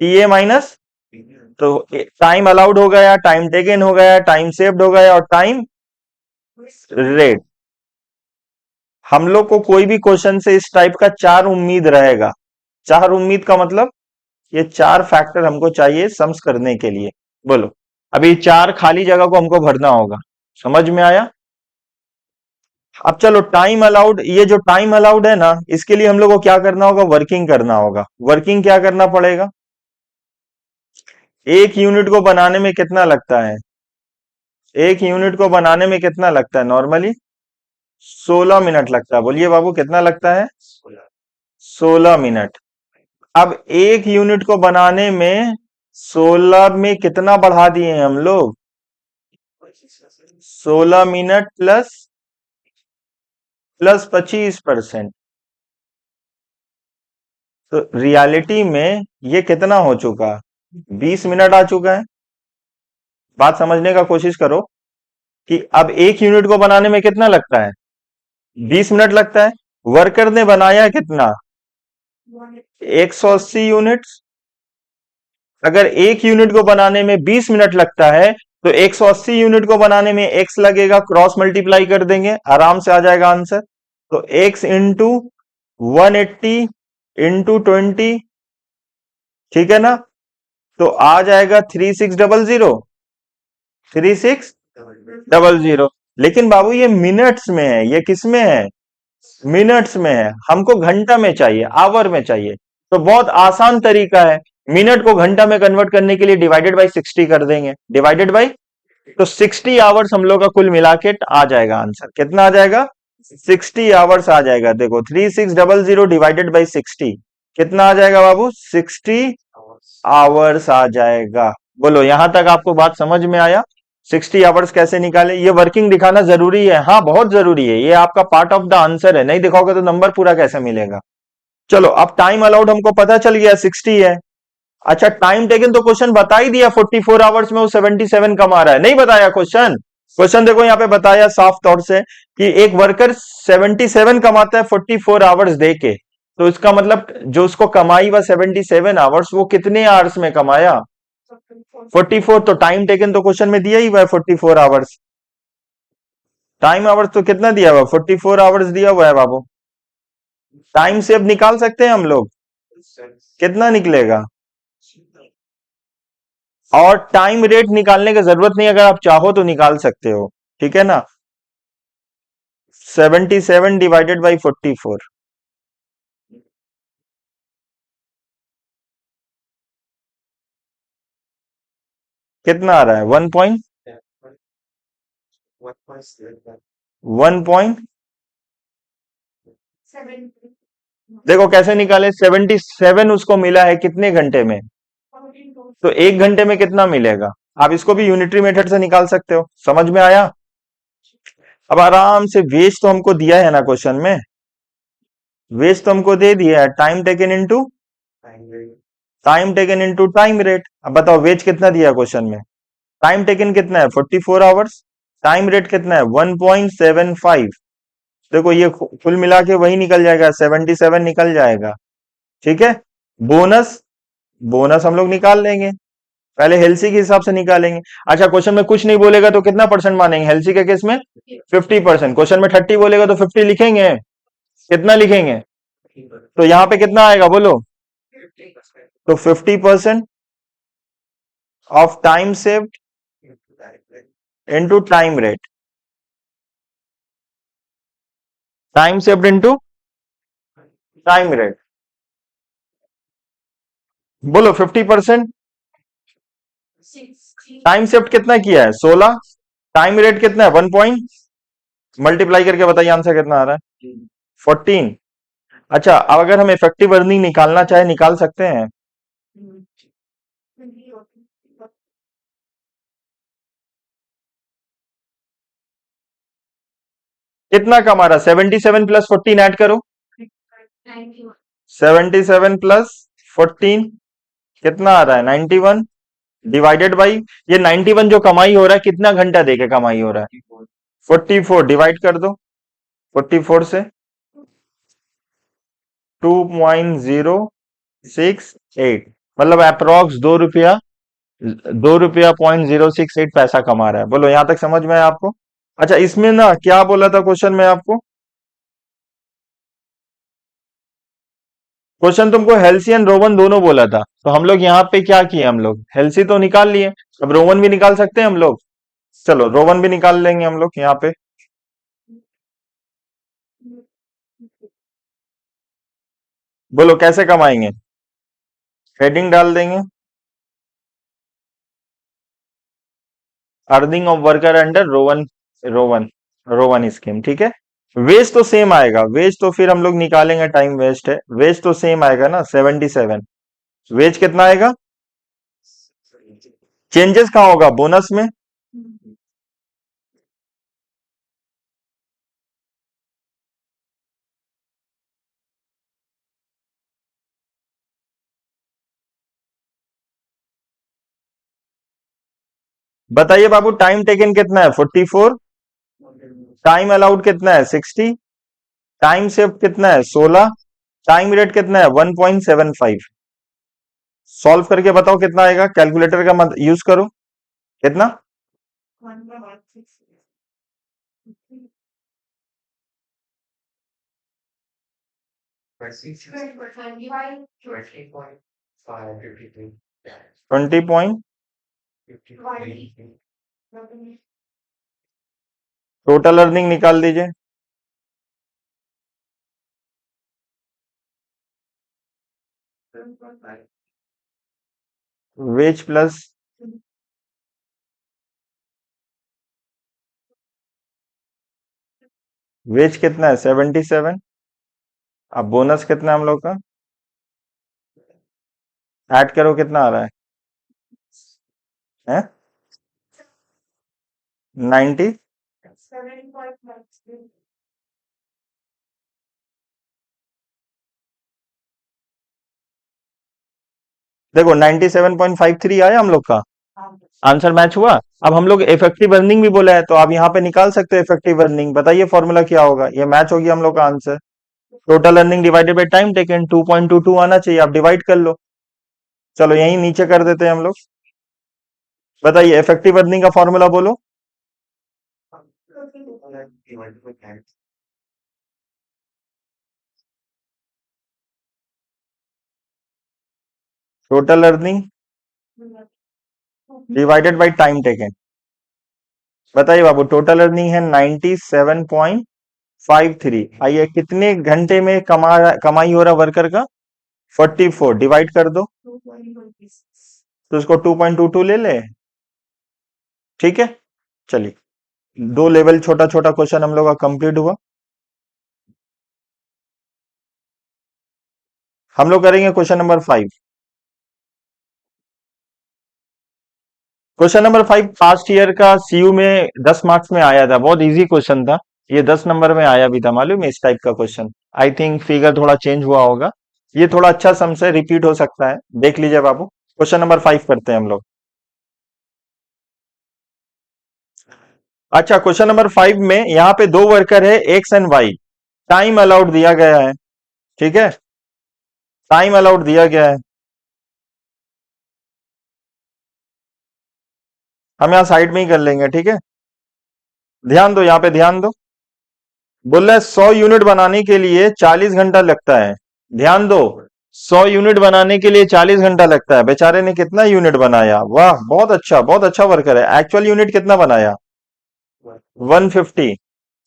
TA minus, तो टाइम अलाउड हो गया, टाइम टेकन हो गया, टाइम सेव्ड हो गया और टाइम रेट। हम लोग को कोई भी क्वेश्चन से इस टाइप का चार उम्मीद रहेगा। चार उम्मीद का मतलब ये चार फैक्टर हमको चाहिए सम्स करने के लिए। बोलो अभी चार खाली जगह को हमको भरना होगा, समझ में आया? अब चलो टाइम अलाउड, ये जो टाइम अलाउड है ना, इसके लिए हम लोग को क्या करना होगा? वर्किंग करना होगा। वर्किंग क्या करना पड़ेगा? एक यूनिट को बनाने में कितना लगता है? एक यूनिट को बनाने में कितना लगता है नॉर्मली? 16 मिनट लगता है। बोलिए बाबू कितना लगता है? 16 मिनट। अब एक यूनिट को बनाने में 16 में कितना बढ़ा दिए हैं हम लोग? 16 मिनट प्लस 25%। तो रियलिटी में ये कितना हो चुका? 20 मिनट आ चुका है। बात समझने का कोशिश करो कि अब एक यूनिट को बनाने में कितना लगता है, 20 मिनट लगता है। वर्कर ने बनाया कितना, 180 यूनिट्स। अगर एक यूनिट को बनाने में 20 मिनट लगता है तो 180 यूनिट को बनाने में एक्स लगेगा, क्रॉस मल्टीप्लाई कर देंगे, आराम से आ जाएगा आंसर। तो एक्स इंटू 180 इंटू 20, ठीक है ना। तो आ जाएगा 3600, 3600। लेकिन बाबू ये मिनट्स में है, ये किस में है, मिनट्स में है। हमको घंटा में चाहिए, आवर में चाहिए। तो बहुत आसान तरीका है, मिनट को घंटा में कन्वर्ट करने के लिए डिवाइडेड बाई 60 कर देंगे, डिवाइडेड बाई। तो 60 आवर्स हम लोग का कुल मिला के आ जाएगा आंसर, कितना आ जाएगा, 60 आवर्स आ जाएगा। देखो 3600 डिवाइडेड बाई 60 कितना आ जाएगा बाबू, 60 आवर्स आ जाएगा। बोलो यहां तक आपको बात समझ में आया। 60 आवर्स कैसे निकाले, ये वर्किंग दिखाना जरूरी है, हाँ बहुत जरूरी है, ये आपका पार्ट ऑफ द आंसर है, नहीं दिखाओगे तो नंबर पूरा कैसे मिलेगा। चलो अब टाइम अलाउड हमको पता चल गया 60 है। अच्छा टाइम टेकन तो क्वेश्चन बता ही दिया, 44 आवर्स में वो 77 कमा रहा है, नहीं बताया क्वेश्चन। क्वेश्चन देखो यहाँ पे बताया साफ तौर से कि एक वर्कर 77 कमाता है 44 आवर्स दे के। तो इसका मतलब जो उसको कमाई वह 77 आवर्स, वो कितने आवर्स में कमाया, 44। तो टाइम टेकन तो क्वेश्चन में दिया ही हुआ है 44 आवर्स। टाइम आवर्स तो कितना दिया हुआ, 44 आवर्स दिया हुआ है बाबू। टाइम से अब निकाल सकते हैं हम लोग, कितना निकलेगा। और टाइम रेट निकालने की जरूरत नहीं, अगर आप चाहो तो निकाल सकते हो, ठीक है ना। 77 डिवाइडेड बाई 44 कितना आ रहा है, 1.1 देखो कैसे निकाले, 77 उसको मिला है कितने घंटे में, तो 1 घंटे में कितना मिलेगा। आप इसको भी यूनिटरी मेथड से निकाल सकते हो, समझ में आया। अब आराम से वेज तो हमको दिया है ना क्वेश्चन में, वेज तो हमको दे दिया है, time taken into time rate. अब बताओ वेज कितना दिया क्वेश्चन में, टाइम टेकन कितना है 44 आवर्स, टाइम रेट कितना है 1.75। देखो ये कुल मिला के वही निकल जाएगा, 77 निकल जाएगा, ठीक है। बोनस, बोनस हम लोग निकाल लेंगे, पहले हेल्सी के हिसाब से निकालेंगे। अच्छा क्वेश्चन में कुछ नहीं बोलेगा तो कितना परसेंट मानेंगे हेल्सी के केस में, 50%। क्वेश्चन में 30 बोलेगा तो 50 लिखेंगे, कितना लिखेंगे, तो यहाँ पे कितना आएगा बोलो, तो 50% of time saved into time rate, time saved into time rate. बोलो 50%, टाइम सेव्ड कितना किया है 16, टाइम रेट कितना है 1 पॉइंट, मल्टीप्लाई करके बताइए आंसर कितना आ रहा है, 14। अच्छा अब अगर हम इफेक्टिव अर्निंग निकालना चाहे निकाल सकते हैं, कितना कमा रहा, 77 प्लस 14 ऐड करो, 77 प्लस 14 कितना आ रहा है 91, डिवाइडेड बाई ये 91 जो कमाई हो रहा है कितना घंटा देके कमाई हो रहा है, 44 डिवाइड कर दो 44 से, 2.068, मतलब अप्रोक्स 2 रुपया, 2 रुपया 0.068 पैसा कमा रहा है। बोलो यहां तक समझ में है आपको। अच्छा इसमें ना क्या बोला था क्वेश्चन में आपको, क्वेश्चन तुमको हेल्सी एंड रोवन दोनों बोला था, तो हम लोग यहाँ पे क्या किए, हम लोग हेल्सी तो निकाल लिए, अब रोवन भी निकाल सकते हैं हम लोग। चलो रोवन भी निकाल लेंगे हम लोग यहाँ पे। बोलो कैसे कमाएंगे, हेडिंग डाल देंगे, earning of worker under Rowan, Rowan Rowan scheme, ठीक है। वेज तो सेम आएगा, वेज तो फिर हम लोग निकालेंगे, टाइम वेस्ट है, वेज तो सेम आएगा ना 77, वेज कितना आएगा, चेंजेस कहाँ होगा बोनस में, बताइए बाबू, टाइम टेकन कितना है? 44। टाइम अलाउड कितना है? 60। टाइम सेव कितना है? 16। टाइम रेट कितना है? 1.75। सॉल्व करके बताओ कितना आएगा, कैलकुलेटर का मत यूज करो। कितना? 20 पॉइंट। टोटल अर्निंग निकाल दीजिए। वेज प्लस वेज कितना है? 77। अब बोनस कितना है हम लोग का? ऐड करो, कितना आ रहा है? हैं? 90। देखो 97.53 आया हम लोग का। आंसर मैच हुआ। अब हम लोग इफेक्टिव अर्निंग भी बोला है, तो आप यहाँ पे निकाल सकते हो इफेक्टिव अर्निंग। बताइए फॉर्मूला क्या होगा? ये मैच हो गया हम लोग का answer. Total earning divided by time taken 2.22 आना चाहिए, आप डिवाइड कर लो। चलो यहीं नीचे कर देते हैं हम लोग। बताइए इफेक्टिव अर्निंग का फॉर्मूला बोलो। Total earning divided by time taken. बताइए बाबू, टोटल अर्निंग है 97.53। आइए कितने घंटे में कमाई हो रहा वर्कर का? 44 डिवाइड कर दो, तो इसको 2.22 ले ले। ठीक है, चलिए। दो लेवल छोटा छोटा क्वेश्चन हम लोग का कंप्लीट हुआ। हम लोग करेंगे question number 5। Question number 5 past year का सीयू में 10 मार्क्स में आया था, बहुत इजी क्वेश्चन था। ये 10 नंबर में आया भी था, मालूम है? इस टाइप का क्वेश्चन। आई थिंक फिगर थोड़ा चेंज हुआ होगा। ये थोड़ा अच्छा सम से रिपीट हो सकता है, देख लीजिए बाबू। क्वेश्चन नंबर 5 करते हैं हम लोग। अच्छा, क्वेश्चन नंबर 5 में यहाँ पे दो वर्कर है, X and Y. Time allowed दिया गया है। ठीक है, टाइम अलाउड दिया गया है। हम यहाँ साइड में ही कर लेंगे, ठीक है। ध्यान दो, यहाँ पे ध्यान दो। बोल रहा है 100 यूनिट बनाने के लिए 40 घंटा लगता है। ध्यान दो, 100 यूनिट बनाने के लिए 40 घंटा लगता है। बेचारे ने कितना यूनिट बनाया? वाह, बहुत अच्छा वर्कर है। एक्चुअल यूनिट कितना बनाया? 150।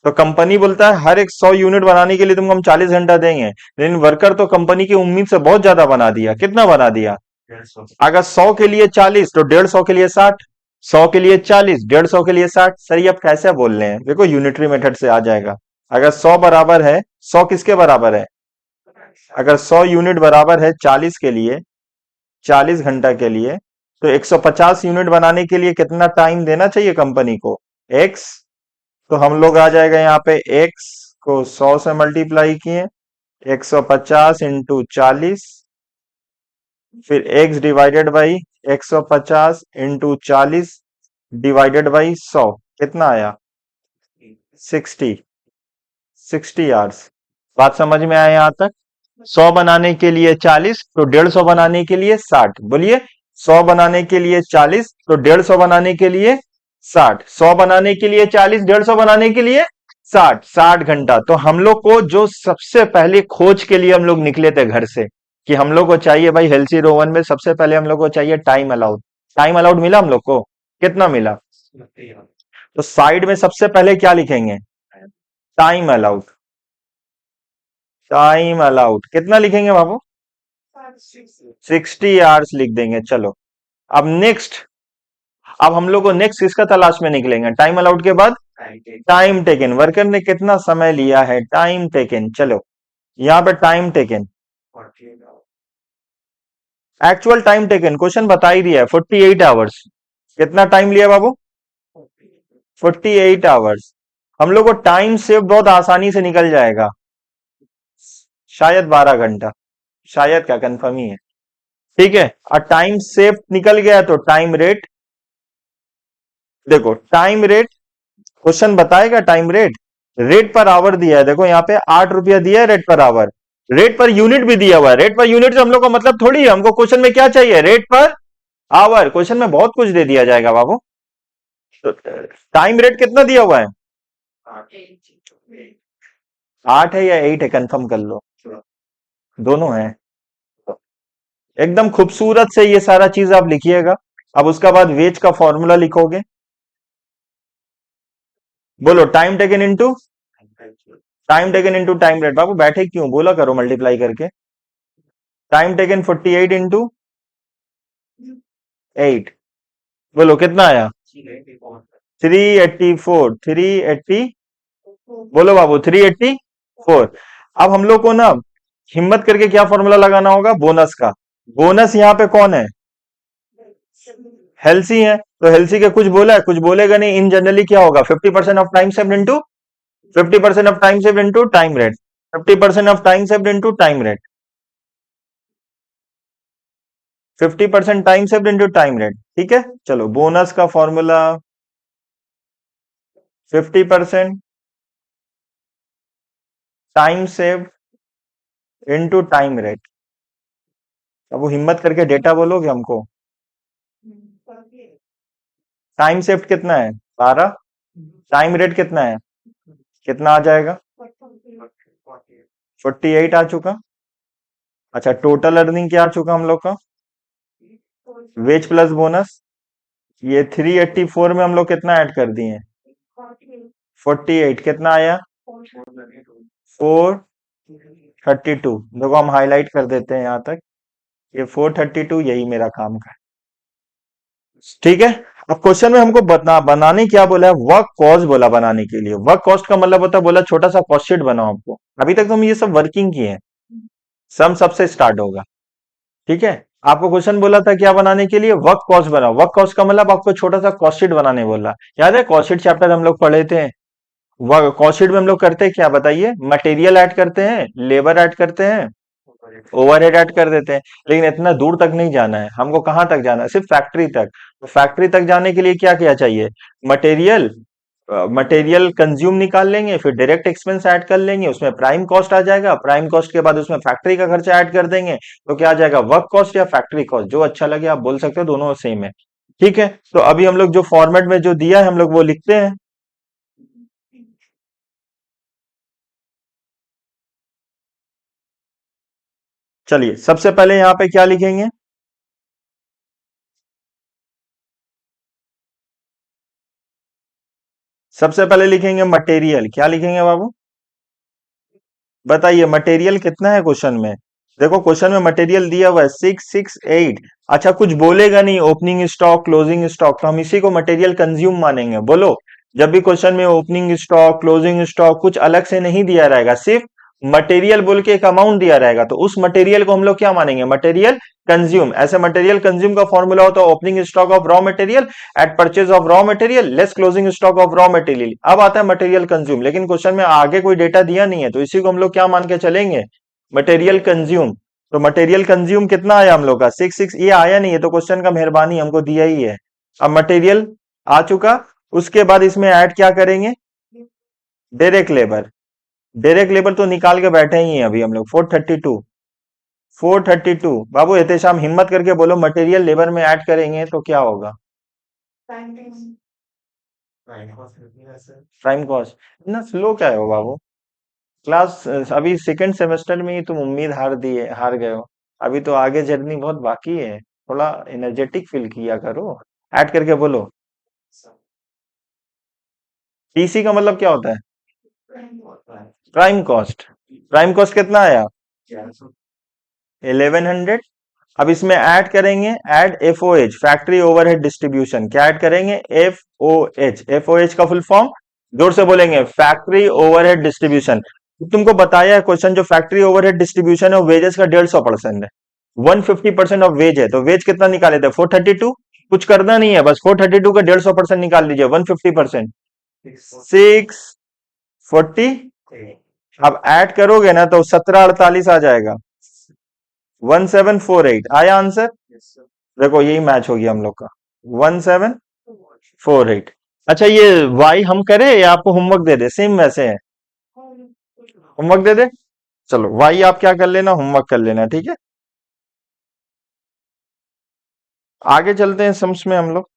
तो कंपनी बोलता है हर एक 100 यूनिट बनाने के लिए तुमको हम 40 घंटा देंगे, लेकिन वर्कर तो कंपनी की उम्मीद से बहुत ज्यादा बना दिया। कितना बना दिया? अगर 100 के लिए 40 तो 150 के लिए 60। 100 के लिए 40, 150 के लिए 60। सर ये आप कैसे बोल रहे हैं? देखो यूनिटरी मेथड से आ जाएगा। अगर 100 बराबर है, 100 किसके बराबर है? अगर 100 यूनिट बराबर है 40 के लिए, 40 घंटा के लिए, तो 150 यूनिट बनाने के लिए कितना टाइम देना चाहिए कंपनी को? एक्स। तो हम लोग आ जाएगा यहाँ पे, एक्स को 100 से मल्टीप्लाई किए, 150 इंटू 40, फिर x divided by 150 into 40 divided by 100। कितना आया? 60। 60 आवर्स। बात समझ में आया यहाँ तक? 100 बनाने के लिए 40, तो 150 बनाने के लिए 60। बोलिए, 100 बनाने के लिए 40, तो 150 बनाने के लिए 60। 100 बनाने के लिए 40, 150 बनाने के लिए 60। 60 घंटा। तो हम लोग को जो सबसे पहले खोज के लिए हम लोग निकले थे घर से, कि हम लोग को चाहिए भाई हेल्सी रोवन में सबसे पहले हम लोग को चाहिए टाइम अलाउड। टाइम अलाउड मिला हम लोग को? कितना मिला? तो साइड में सबसे पहले क्या लिखेंगे? Time allowed. टाइम अलाउड कितना लिखेंगे बाबू? 60 आवर्स लिख देंगे। चलो, अब नेक्स्ट, अब हम लोग को नेक्स्ट किसका तलाश में निकलेंगे? टाइम अलाउड के बाद टाइम टेकन। वर्कर ने कितना समय लिया है? Time taken. चलो यहाँ पे time taken, actual time taken question बता ही दिया है, 48 आवर्स। कितना टाइम लिया बाबू? 48 आवर्स। हम लोग को टाइम सेव बहुत आसानी से निकल जाएगा, शायद 12 घंटा, शायद क्या, कंफर्म ही है। ठीक है, और टाइम सेव निकल गया तो टाइम रेट देखो टाइम रेट, क्वेश्चन बताएगा time rate, rate per hour दिया है, देखो यहाँ पे 8 रुपया दिया है rate per hour, rate per unit भी दिया हुआ है, रेट पर यूनिट से हम लोग का मतलब थोड़ी है, हमको क्वेश्चन में क्या चाहिए, रेट पर आवर, क्वेश्चन में बहुत कुछ दे दिया जाएगा बाबू। तो टाइम रेट कितना दिया हुआ है, 8 है या 8 है, कंफर्म कर लो, दोनों है। एकदम खूबसूरत से ये सारा चीज आप लिखिएगा। अब उसका बाद वेज का फॉर्मूला लिखोगे, बोलो time taken into time rate, बाबू बैठे क्यों, बोला करो मल्टीप्लाई करके, टाइम टेकन 48 इंटू 8, बोलो कितना आया, 384, 380, बोलो बाबू 384। अब हम लोग को ना हिम्मत करके क्या फॉर्मूला लगाना होगा, बोनस का, बोनस यहाँ पे कौन है, हेल्सी है, तो हेल्सी के कुछ बोला है, कुछ बोलेगा नहीं, इन जनरली क्या होगा, 50% of time saved into 50% of time saved into time rate, 50% of time saved into time rate, 50% time saved into time rate, ठीक है। चलो बोनस का formula 50% time saved into time rate. अब वो हिम्मत करके डेटा बोलोगे हमको, टाइम सेव्ड कितना है 12, टाइम रेट कितना है, कितना आ जाएगा, 48 आ चुका। अच्छा टोटल अर्निंग क्या आ चुका हम लोग का, वेज प्लस बोनस, ये 384 में हम लोग कितना ऐड कर दिए, 48, कितना आया 432, देखो हम हाईलाइट कर देते हैं यहां तक, ये 432, यही मेरा काम का है, ठीक है। अब क्वेश्चन में हमको बनाने क्या बोला है, वर्क कॉस्ट बोला बनाने के लिए, वर्क कॉस्ट का मतलब होता है, बोला छोटा सा कॉस्ट शीट बनाओ आपको, अभी तक तो हम ये सब वर्किंग किए हैं, सम सबसे स्टार्ट होगा, ठीक है। आपको क्वेश्चन बोला था क्या बनाने के लिए, वर्क कॉस्ट बनाओ, वर्क कॉस्ट का मतलब आपको छोटा सा कॉस्ट शीट बनाने बोला, याद है कॉस्ट शीट चैप्टर हम लोग पढ़े थे, कॉस्ट शीट में हम लोग करते हैं क्या बताइए, मटेरियल ऐड करते हैं, लेबर ऐड करते हैं, ओवरहेड ऐड कर देते हैं, लेकिन इतना दूर तक नहीं जाना है हमको, कहां तक जाना है, सिर्फ फैक्ट्री तक, तो फैक्ट्री तक जाने के लिए क्या क्या चाहिए, मटेरियल, मटेरियल कंज्यूम निकाल लेंगे, फिर डायरेक्ट एक्सपेंस ऐड कर लेंगे, उसमें प्राइम कॉस्ट आ जाएगा, प्राइम कॉस्ट के बाद उसमें फैक्ट्री का खर्चा ऐड कर देंगे, तो क्या आ जाएगा, वर्क कॉस्ट या फैक्ट्री कॉस्ट, जो अच्छा लगे आप बोल सकते हो, दोनों सेम है, ठीक है। तो अभी हम लोग जो फॉर्मेट में जो दिया है हम लोग वो लिखते हैं। चलिए सबसे पहले यहाँ पे क्या लिखेंगे, सबसे पहले लिखेंगे मटेरियल, क्या लिखेंगे बाबू, बताइए मटेरियल कितना है क्वेश्चन में, देखो क्वेश्चन में मटेरियल दिया हुआ है 668, अच्छा कुछ बोलेगा नहीं, ओपनिंग स्टॉक क्लोजिंग स्टॉक, तो हम इसी को मटेरियल कंज्यूम मानेंगे, बोलो जब भी क्वेश्चन में ओपनिंग स्टॉक क्लोजिंग स्टॉक कुछ अलग से नहीं दिया रहेगा, सिर्फ मटेरियल बोल के एक अमाउंट दिया रहेगा, तो उस मटेरियल को हम लोग क्या मानेंगे, मटेरियल कंज्यूम, ऐसे मटेरियल कंज्यूम का फॉर्मूला होता है opening stock of raw material at purchase of raw material less closing stock of raw material, अब आता है मटेरियल कंज्यूम, लेकिन क्वेश्चन में आगे कोई डेटा दिया नहीं है, तो इसी को हम लोग क्या मान के चलेंगे, मटेरियल कंज्यूम। तो मटेरियल कंज्यूम कितना आया हम लोग का 66, ये आया नहीं है तो क्वेश्चन का मेहरबानी हमको दिया ही है, अब मटेरियल आ चुका, उसके बाद इसमें ऐड क्या करेंगे, डायरेक्ट लेबर, डायरेक्ट लेबर तो निकाल के बैठे ही हैं अभी हम लोग, 432, 432, बाबू एहतेशाम हिम्मत करके बोलो मटेरियल लेबर में ऐड करेंगे तो क्या होगा, प्राइम कॉस्ट, इतना स्लो क्या है हो बाबू, क्लास अभी सेकंड सेमेस्टर में ही तुम उम्मीद हार गए हो, अभी तो आगे जर्नी बहुत बाकी है, थोड़ा एनर्जेटिक फील किया करो, ऐड करके बोलो, पीसी का मतलब क्या होता है, प्राइम कॉस्ट, प्राइम कॉस्ट कितना आया 1100, अब इसमें ऐड करेंगे, add FOH, factory overhead distribution, क्या ऐड करेंगे, एफओएच, एफओएच का फुल फॉर्म, जोर से बोलेंगे, फैक्ट्री ओवरहेड डिस्ट्रीब्यूशन, तुमको बताया है क्वेश्चन, जो फैक्ट्री ओवरहेड डिस्ट्रीब्यूशन है वेजेस का 150% है, 150% ऑफ वेज है, तो वेज कितना निकाले थे 432, कुछ करना नहीं है, बस 432 का 150% निकाल लीजिए, 150%, 640, अब ऐड करोगे ना तो 1748 आ जाएगा, 1748 आया आंसर, देखो यही मैच हो गया हम लोग का, 17 48। अच्छा, ये वाई हम करें या आपको होमवर्क दे दे? सेम वैसे है, होमवर्क दे दे। चलो वाई आप क्या कर लेना, होमवर्क कर लेना, ठीक है। आगे चलते हैं सम्स में हम लोग।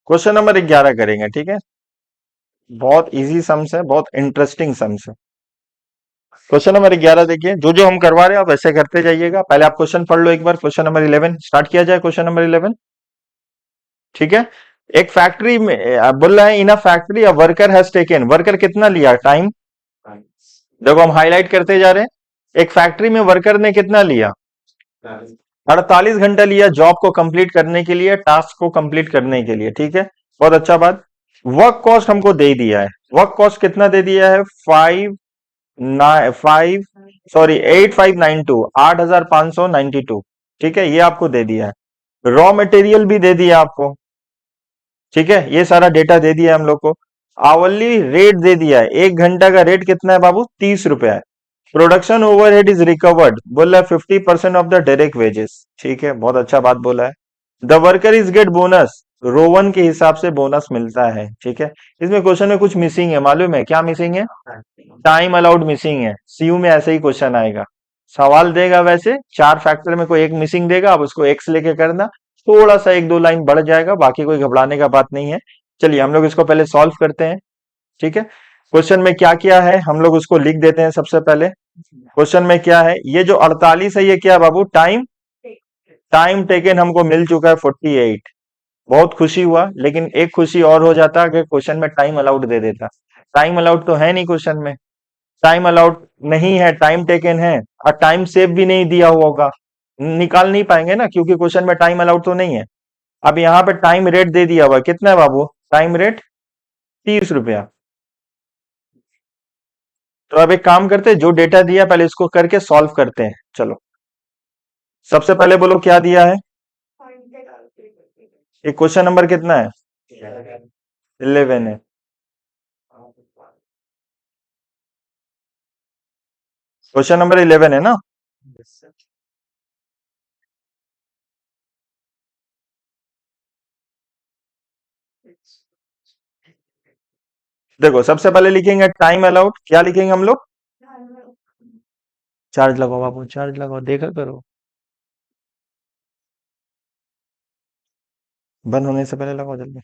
क्वेश्चन नंबर 11 करेंगे, ठीक है। बहुत इजी सम्स है, बहुत इंटरेस्टिंग सम्स है। क्वेश्चन नंबर 11 देखिए, जो जो हम करवा रहे हैं आप वैसे करते जाइएगा। पहले आप क्वेश्चन पढ़ लो एक बार। क्वेश्चन नंबर 11 स्टार्ट किया जाए। क्वेश्चन नंबर 11, ठीक है। एक फैक्ट्री में बोल रहा है, in a factory a worker has taken, worker कितना लिया टाइम। देखो हम हाईलाइट करते जा रहे हैं। एक फैक्ट्री में वर्कर ने कितना लिया, 48 घंटा लिया जॉब को कंप्लीट करने के लिए, टास्क को कंप्लीट करने के लिए, ठीक है। बहुत अच्छा बात। वर्क कॉस्ट हमको दे दिया है। वर्क कॉस्ट कितना दे दिया है, 5 सॉरी 8592, 8592, ठीक है, ये आपको दे दिया है। रॉ मटेरियल भी दे दिया आपको, ठीक है, ये सारा डेटा दे दिया है हम लोग को। आवरली रेट दे दिया है, 1 घंटा का रेट कितना है बाबू, 30 रुपया है। प्रोडक्शन ओवरहेड इज रिकवर्ड, बोला 50% ऑफ द डायरेक्ट वेजेस, ठीक है, बहुत अच्छा बात बोला है। The worker is get bonus, Rowan के हिसाब से बोनस मिलता है, ठीक है। इसमें क्वेश्चन में कुछ मिसिंग है, मालूम है क्या मिसिंग है, टाइम अलाउड मिसिंग है। सीयू में ऐसे ही क्वेश्चन आएगा, सवाल देगा वैसे, 4 फैक्टर में कोई एक मिसिंग देगा, अब उसको एक्स लेके करना, थोड़ा सा 1-2 लाइन बढ़ जाएगा, बाकी कोई घबराने का बात नहीं है। चलिए हम लोग इसको पहले सॉल्व करते हैं, ठीक है। क्वेश्चन में क्या क्या है हम लोग उसको लिख देते हैं सबसे पहले। क्वेश्चन में क्या है, ये जो 48 है ये क्या है बाबू, टाइम, टाइम टेकन हमको मिल चुका है 48। बहुत खुशी हुआ, लेकिन एक खुशी और हो जाता अगर क्वेश्चन में टाइम अलाउड दे देता। टाइम अलाउड तो है नहीं क्वेश्चन में, टाइम अलाउड नहीं है, टाइम टेकन है, और टाइम सेव भी नहीं दिया हुआ होगा, निकाल नहीं पाएंगे ना, क्योंकि क्वेश्चन में टाइम अलाउड तो नहीं है। अब यहाँ पे टाइम रेट दे दिया हुआ है, कितना है बाबू, टाइम रेट 30 रुपया। तो अब एक काम करते हैं, जो डेटा दिया पहले इसको करके सॉल्व करते हैं, चलो। सबसे पहले बोलो क्या दिया है, ये क्वेश्चन नंबर कितना है, 11 है। क्वेश्चन नंबर 11 है ना। देखो सबसे पहले लिखेंगे टाइम अलाउड, क्या लिखेंगे हम लोग, चार्ज लगाओ बाबू, चार्ज लगाओ, देखा करो, बंद होने से पहले लगाओ जल्दी।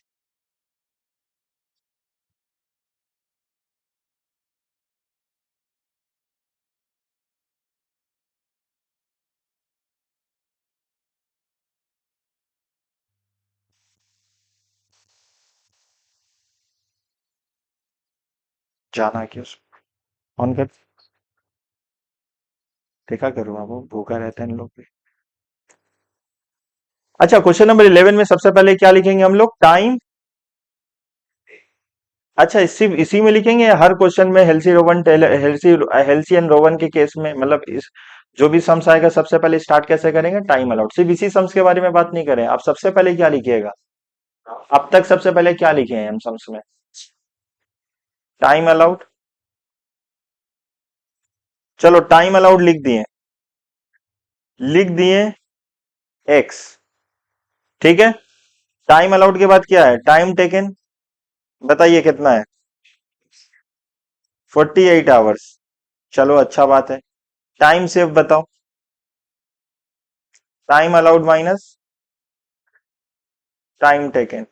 जाना कि उस ऑन कर, देखा करो बाबू, भूखा रहते हैं इन लोग भी। अच्छा, क्वेश्चन नंबर 11 में सबसे पहले क्या लिखेंगे हम लोग, टाइम। अच्छा, इसी में लिखेंगे या हर क्वेश्चन में, Halsey Rowan Taylor, Halsey and Rowan के केस में, मतलब इस जो भी सम्स आएगा सबसे पहले स्टार्ट कैसे करेंगे, टाइम अलाउड। सिर्फ इसी सम्स के बारे में बात नहीं करें, आप सबसे पहले क्या लिखिएगा, अब तक सबसे पहले क्या लिखे हैं हम सम्स में, टाइम अलाउड। चलो टाइम अलाउड लिख दिए, लिख दिए एक्स, ठीक है। टाइम अलाउड के बाद क्या है, टाइम टेकन, बताइए कितना है, 48 आवर्स। चलो अच्छा बात है। टाइम सेव बताओ, time allowed minus time taken,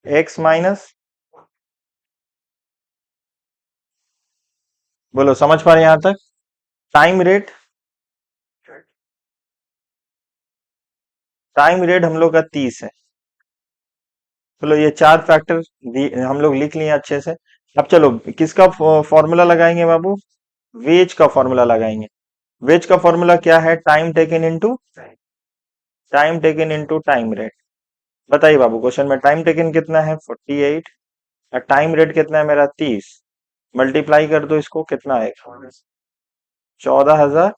x minus, बोलो समझ पा रहे हैं यहां तक, टाइम रेट, टाइम रेट हम लोग का 30 है। चलो ये 4 फैक्टर हम लोग लिख लिए अच्छे से। अब चलो किसका फॉर्मूला लगाएंगे बाबू, वेज का फॉर्मूला लगाएंगे। वेज का फॉर्मूला क्या है, time taken into time taken into time rate. बताइए बाबू, क्वेश्चन में टाइम टेकन कितना है 48 और टाइम रेट कितना है मेरा 30। मल्टीप्लाई कर दो इसको, कितना आएगा 14,000,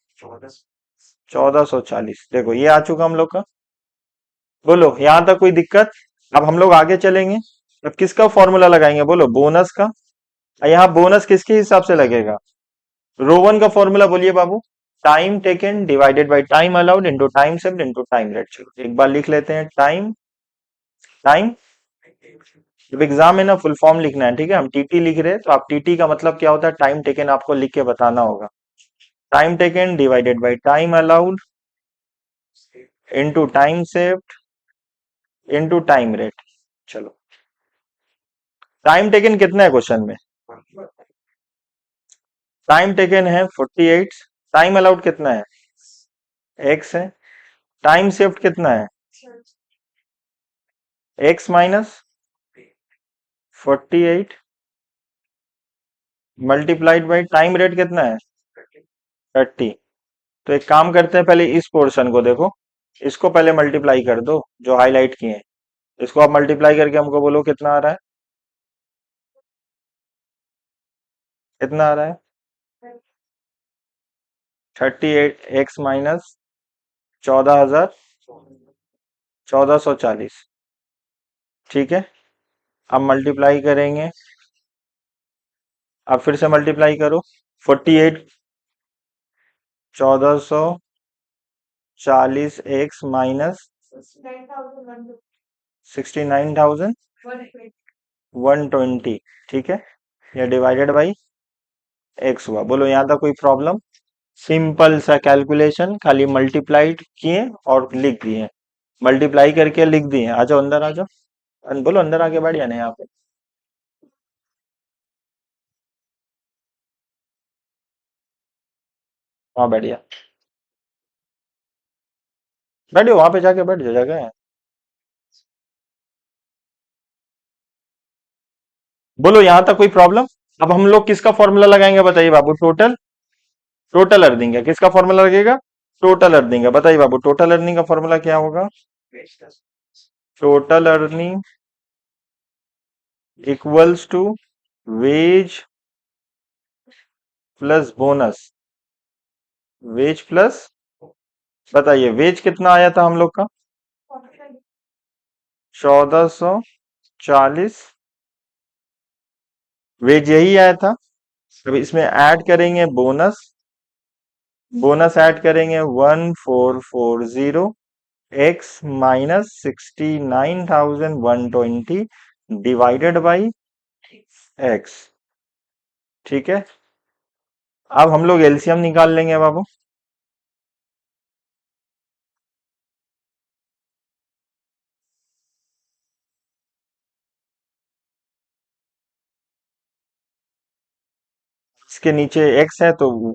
1440। देखो ये आ चुका हम लोग का। बोलो यहां तक कोई दिक्कत? अब हम लोग आगे चलेंगे। अब किसका फॉर्मूला लगाएंगे बोलो, बोनस का। यहाँ बोनस किसके हिसाब से लगेगा? रोवन का फॉर्मूला बोलिए बाबू। Time taken divided by time allowed into time saved into time rate. चलो एक बार लिख लेते हैं। टाइम टाइम जब एग्जाम में ना फुल फॉर्म लिखना है, ठीक है। हम टीटी लिख रहे हैं तो आप टीटी का मतलब क्या होता है, टाइम टेकन आपको लिख के बताना होगा। Time taken divided by time allowed into time saved into time rate. चलो टाइम टेकन कितना है क्वेश्चन में? टाइम टेकन है 48। टाइम अलाउड कितना है? एक्स है। टाइम सेव्ड कितना है? X minus 48 multiplied by time rate कितना है 30। तो एक काम करते हैं, पहले इस पोर्शन को देखो, इसको पहले मल्टीप्लाई कर दो जो हाईलाइट किए हैं। इसको आप मल्टीप्लाई करके हमको बोलो कितना आ रहा है, कितना आ रहा है 38 एक्स माइनस 14,000, 1440। ठीक है। अब मल्टीप्लाई करेंगे, अब फिर से मल्टीप्लाई करो। 48 1440 एक्स माइनस 69,120। ठीक है। ये डिवाइडेड बाई एक्स हुआ। बोलो यहाँ तक कोई प्रॉब्लम? सिंपल सा कैलकुलेशन, खाली मल्टीप्लाइड किए और लिख दिए। मल्टीप्लाई करके लिख दिए। आ जाओ अंदर आ जाओ। बोलो अंदर आके बैठ जाना यहाँ पे। हाँ बैठ गया, बैठो वहां पे जाके बैठ जाओ, जगह है। बोलो यहाँ तक कोई प्रॉब्लम? अब हम लोग किसका फॉर्मूला लगाएंगे बताइए बाबू? टोटल टोटल अर्निंग का किसका फॉर्मूला लगेगा? टोटल अर्निंग का। बताइए बाबू टोटल अर्निंग का फॉर्मूला क्या होगा? Total earning equals to wage plus bonus. Wage plus, बताइए वेज कितना आया था हम लोग का? 1440। वेज यही आया था। अब इसमें ऐड करेंगे बोनस। बोनस ऐड करेंगे 1440 x minus 69,120 divided by x. ठीक है। अब हम लोग एलसीएम निकाल लेंगे बाबू। इसके नीचे एक्स है तो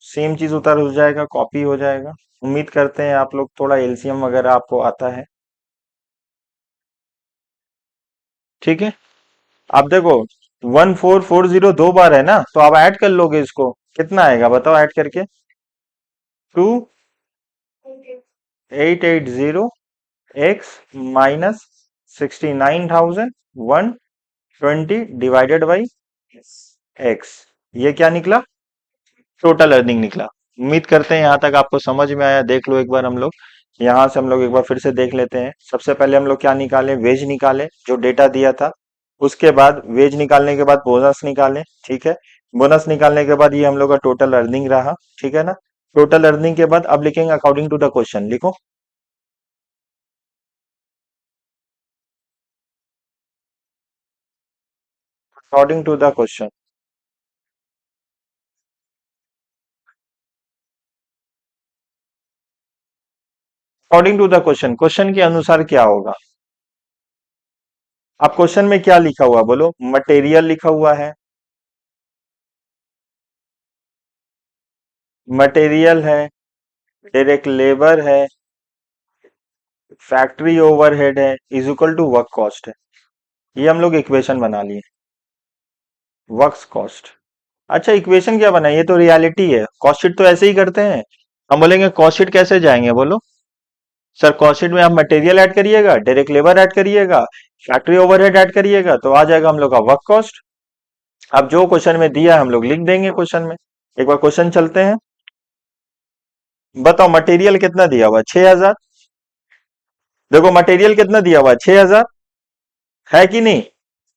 सेम चीज उतर हो जाएगा, कॉपी हो जाएगा। उम्मीद करते हैं आप लोग थोड़ा एलसीएम वगैरह आपको आता है। ठीक है। अब देखो 1440 दो बार है ना, तो आप ऐड कर लोगे इसको, कितना आएगा बताओ ऐड करके? 2880 X minus 69,120 divided by x. ये क्या निकला? टोटल अर्निंग निकला। उम्मीद करते हैं यहाँ तक आपको समझ में आया। देख लो एक बार हम लोग, यहाँ से हम लोग एक बार फिर से देख लेते हैं। सबसे पहले हम लोग क्या निकाले? वेज निकाले जो डेटा दिया था। उसके बाद वेज निकालने के बाद बोनस निकाले। ठीक है। बोनस निकालने के बाद ये हम लोग का टोटल अर्निंग रहा। ठीक है ना। टोटल अर्निंग के बाद अब लिखेंगे अकॉर्डिंग टू द क्वेश्चन। लिखो according to the question. According to the question, question के अनुसार क्या होगा? अब क्वेश्चन में क्या लिखा हुआ बोलो? मटेरियल लिखा हुआ है, मटेरियल है, डायरेक्ट लेबर है, फैक्ट्री ओवरहेड है, is equal to work cost है। ये हम लोग इक्वेशन बना लिए, वर्क कॉस्ट। अच्छा इक्वेशन क्या बना? ये तो रियलिटी है। कॉस्ट शीट तो ऐसे ही करते हैं। हम बोलेंगे कॉस्ट शीट कैसे जाएंगे बोलो? सर कॉस्ट में आप मटेरियल ऐड करिएगा, डायरेक्ट लेबर ऐड करिएगा, फैक्ट्री ओवरहेड ऐड करिएगा, तो आ जाएगा हम लोग का वर्क कॉस्ट। अब जो क्वेश्चन में दिया है हम लोग लिख देंगे क्वेश्चन में। एक बार क्वेश्चन चलते हैं। बताओ मटेरियल कितना दिया हुआ है? 6,000। देखो मटेरियल कितना दिया हुआ है? 6,000 है कि नहीं?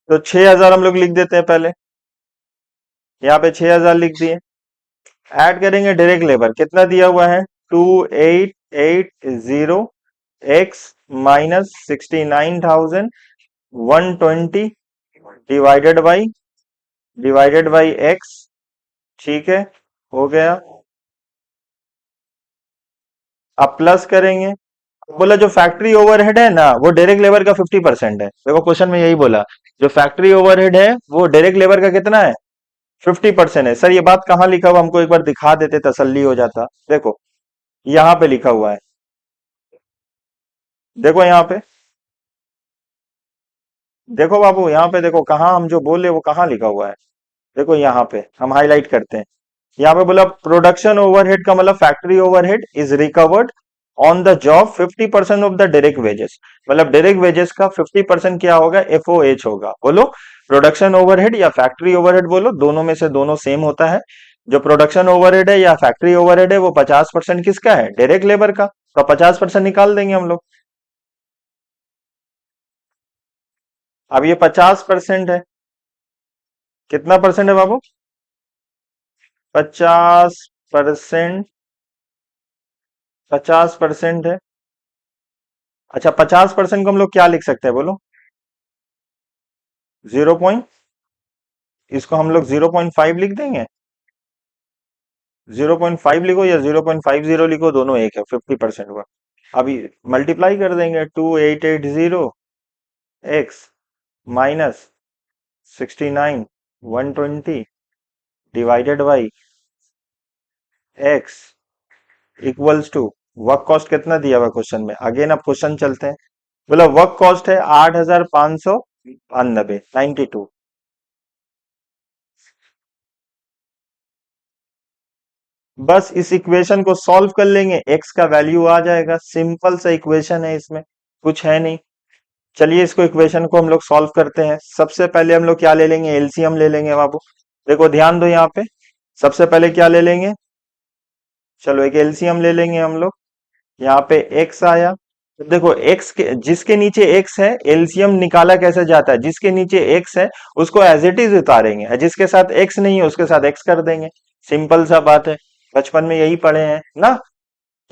तो 6,000 हम लोग लिख देते हैं पहले। यहाँ पे 6,000 लिख दिए। ऐड करेंगे डायरेक्ट लेबर, कितना दिया हुआ है? 2880 X minus 69,120 divided by x. ठीक है, हो गया। अब प्लस करेंगे। बोला जो फैक्ट्री ओवरहेड है ना वो डायरेक्ट लेबर का 50% है। देखो क्वेश्चन में यही बोला, जो फैक्ट्री ओवरहेड है वो डायरेक्ट लेबर का कितना है? 50% है। सर ये बात कहाँ लिखा हुआ, हमको एक बार दिखा देते तसल्ली हो जाता। देखो यहाँ पे लिखा हुआ है, देखो यहाँ पे, देखो बाबू यहाँ पे देखो, कहाँ हम जो बोले वो कहाँ लिखा हुआ है। देखो यहाँ पे हम हाईलाइट करते हैं। यहाँ पे बोला प्रोडक्शन ओवरहेड का मतलब factory overhead is recovered on the job 50% of the direct wages. मतलब डायरेक्ट वेजेस का 50% क्या होगा? एफओएच होगा। बोलो प्रोडक्शन ओवरहेड या फैक्ट्री ओवरहेड, बोलो दोनों में से दोनों सेम होता है। जो प्रोडक्शन ओवरहेड है या फैक्ट्री ओवरहेड है वो 50% किसका है? डायरेक्ट लेबर का। तो 50% निकाल देंगे हम लोग। अब ये 50% है, कितना परसेंट है बाबू? 50%। 50% है। अच्छा 50% को हम लोग क्या लिख सकते हैं बोलो? 0 इसको हम लोग 0.5 लिख देंगे। 0.5 लिखो या 0.50 लिखो, दोनों एक है, 50% हुआ। अभी मल्टीप्लाई कर देंगे, 2880 X minus 69,120 divided by X equals to work cost कितना दिया हुआ क्वेश्चन में? अगेन अब क्वेश्चन चलते हैं। बोला वर्क कॉस्ट है 8,592, 92। बस इस इक्वेशन को सॉल्व कर लेंगे, एक्स का वैल्यू आ जाएगा। सिंपल सा इक्वेशन है, इसमें कुछ है नहीं। चलिए इसको इक्वेशन को हम लोग सॉल्व करते हैं। सबसे पहले हम लोग क्या ले लेंगे? एलसीएम ले लेंगे बाबू। देखो ध्यान दो यहाँ पे, सबसे पहले क्या ले लेंगे? चलो एक एलसीएम ले लेंगे हम लोग। यहाँ पे एक्स आया, तो देखो एक्स के जिसके नीचे एक्स है एलसीएम निकाला कैसे जाता है? जिसके नीचे एक्स है उसको एज इट इज उतारेंगे, और जिसके साथ एक्स नहीं है उसके साथ एक्स कर देंगे। सिंपल सा बात है, बचपन में यही पढ़े हैं ना।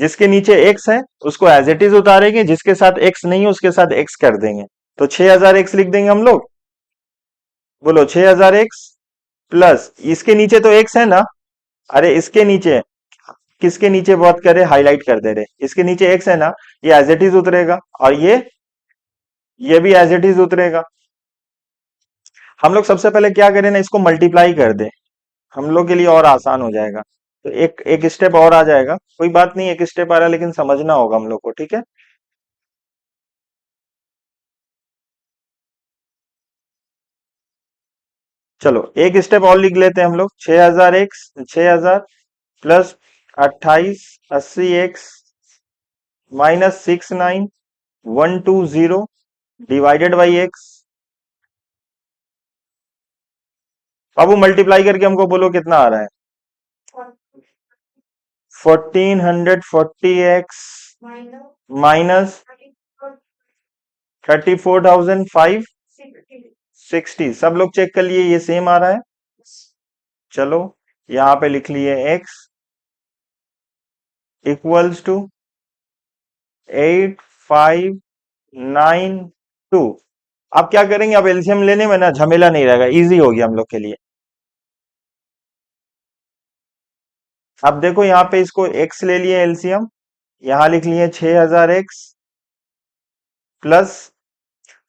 जिसके नीचे एक्स है उसको एज इट इज उतारेंगे, जिसके साथ एक्स नहीं है उसके साथ एक्स कर देंगे। तो 6,000 एक्स लिख देंगे हम लोग। बोलो 6,000 एक्स प्लस इसके नीचे तो एक्स है ना। अरे इसके नीचे, किसके नीचे बात करे, हाईलाइट कर दे रहे, इसके नीचे एक्स है ना, ये एज इट इज उतरेगा, और ये भी एज इट इज उतरेगा। हम लोग सबसे पहले क्या करें ना, इसको मल्टीप्लाई कर दे, हम लोग के लिए और आसान हो जाएगा। तो एक एक स्टेप और आ जाएगा, कोई बात नहीं, एक स्टेप आ रहा है लेकिन समझना होगा हम लोग को, ठीक है। चलो एक स्टेप और लिख लेते हैं हम लोग। 6,000 x, 6,000 plus 2880 X minus 69,120 divided by x. Babu multiply करके हमको बोलो कितना आ रहा है? 1440 एक्स माइनस 34,560। सब लोग चेक कर लिए, ये सेम आ रहा है। चलो यहां पे लिख लिए एक्स इक्वल्स टू 8592। अब क्या करेंगे? अब एलसीएम लेने में ना झमेला नहीं रहेगा, इजी हो गया हम लोग के लिए। अब देखो यहाँ पे इसको एक्स ले लिए एलसीएम, यहां लिख लिए 6,000 एक्स प्लस,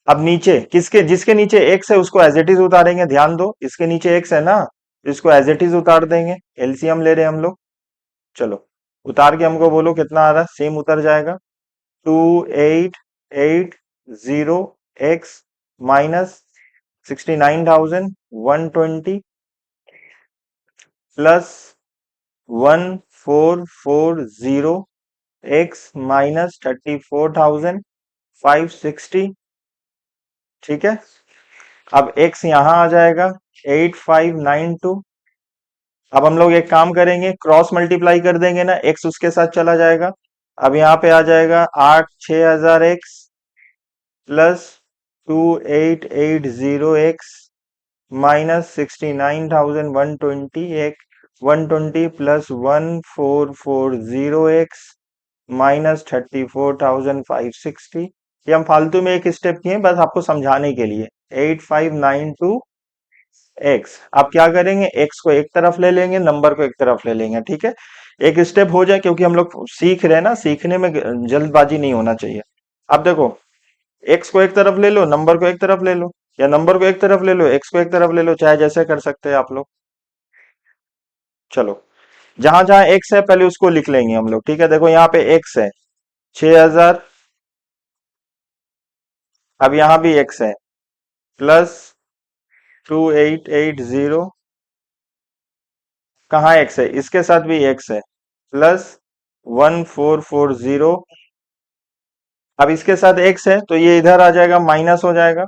अब नीचे किसके, जिसके नीचे एक्स है उसको एज इट इज उतारेंगे। ध्यान दो, इसके नीचे एक्स है ना, इसको एज इट इज उतार देंगे। एलसीएम ले रहे हैं हम लोग। चलो उतार के हमको बोलो कितना आ रहा है, सेम उतर जाएगा। 2880 X minus 69,120 plus 1440 x minus 34,560। ठीक है, अब x यहां आ जाएगा 8592। अब हम लोग एक काम करेंगे, क्रॉस मल्टीप्लाई कर देंगे ना, x उसके साथ चला जाएगा। अब यहाँ पे आ जाएगा 8 6000 x plus 2880 x minus 69,120 x 120 plus 1440 x minus 34,560। ये हम फालतू में एक स्टेप किए बस आपको समझाने के लिए। 8592 x, आप क्या करेंगे, x को एक तरफ ले लेंगे, नंबर को एक तरफ ले लेंगे। ठीक है, एक स्टेप हो जाए, क्योंकि हम लोग सीख रहे हैं ना, सीखने में जल्दबाजी नहीं होना चाहिए। अब देखो, x को एक तरफ ले लो, नंबर को एक तरफ ले लो, या नंबर को एक तरफ ले लो, x को एक तरफ ले लो, चाहे जैसे कर सकते हैं आप लोग। चलो, जहां जहां x है पहले उसको लिख लेंगे हम लोग। ठीक है, देखो यहाँ पे x है 6000, अब यहाँ भी x है प्लस 2880। कहाँ x है, इसके साथ भी x है प्लस 1440। अब इसके साथ x है तो ये इधर आ जाएगा, माइनस हो जाएगा।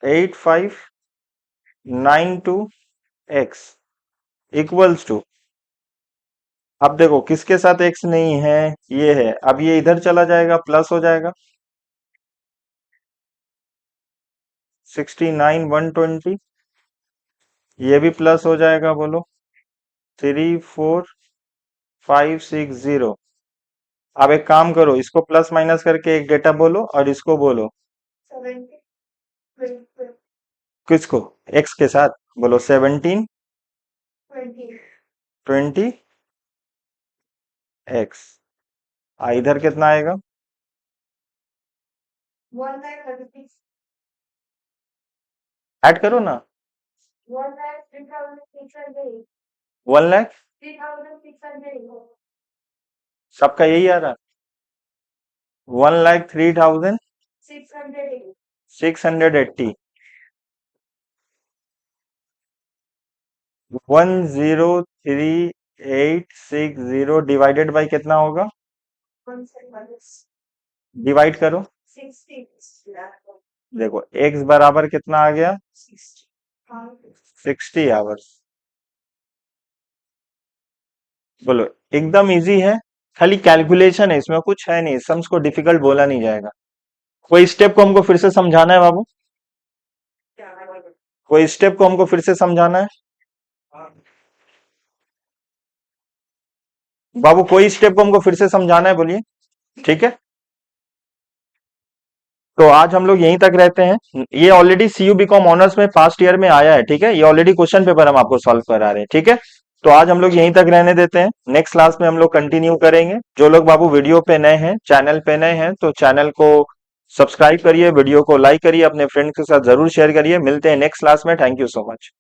8592 x इक्वल्स टू, अब देखो किसके साथ x नहीं है, ये है, अब ये इधर चला जाएगा, प्लस हो जाएगा 69,120। ये भी प्लस हो जाएगा, बोलो 34,560। अब एक काम करो, इसको प्लस माइनस करके एक डेटा बोलो और इसको बोलो। किसको, x के साथ बोलो 1720 x। इधर कितना आएगा, 1,36,000। ऐड करो ना, 1,03,600। सबका यही आ रहा, 1,03,680। 1,03,860 डिवाइडेड बाई कितना होगा, डिवाइड करो। देखो x बराबर कितना आ गया, 60 आवर्स। बोलो, एकदम इजी है, खाली कैलकुलेशन है, इसमें कुछ है नहीं, सम्स को डिफिकल्ट बोला नहीं जाएगा। कोई स्टेप को हमको फिर से समझाना है बाबू, कोई स्टेप को हमको फिर से समझाना है बाबू, कोई स्टेप को हमको फिर से समझाना है, बोलिए। ठीक है, तो आज हम लोग यहीं तक रहते हैं। ये ऑलरेडी सीयू बीकॉम ऑनर्स में फास्ट ईयर में आया है। ठीक है, ये ऑलरेडी क्वेश्चन पेपर हम आपको सॉल्व करा रहे हैं। ठीक है, तो आज हम लोग यहीं तक रहने देते हैं, नेक्स्ट क्लास में हम लोग कंटिन्यू करेंगे। जो लोग बाबू वीडियो पे नए हैं, चैनल पे नए हैं, तो चैनल को सब्सक्राइब करिए, वीडियो को लाइक करिए, अपने फ्रेंड्स के साथ जरूर शेयर करिए। मिलते हैं नेक्स्ट क्लास में, थैंक यू सो मच।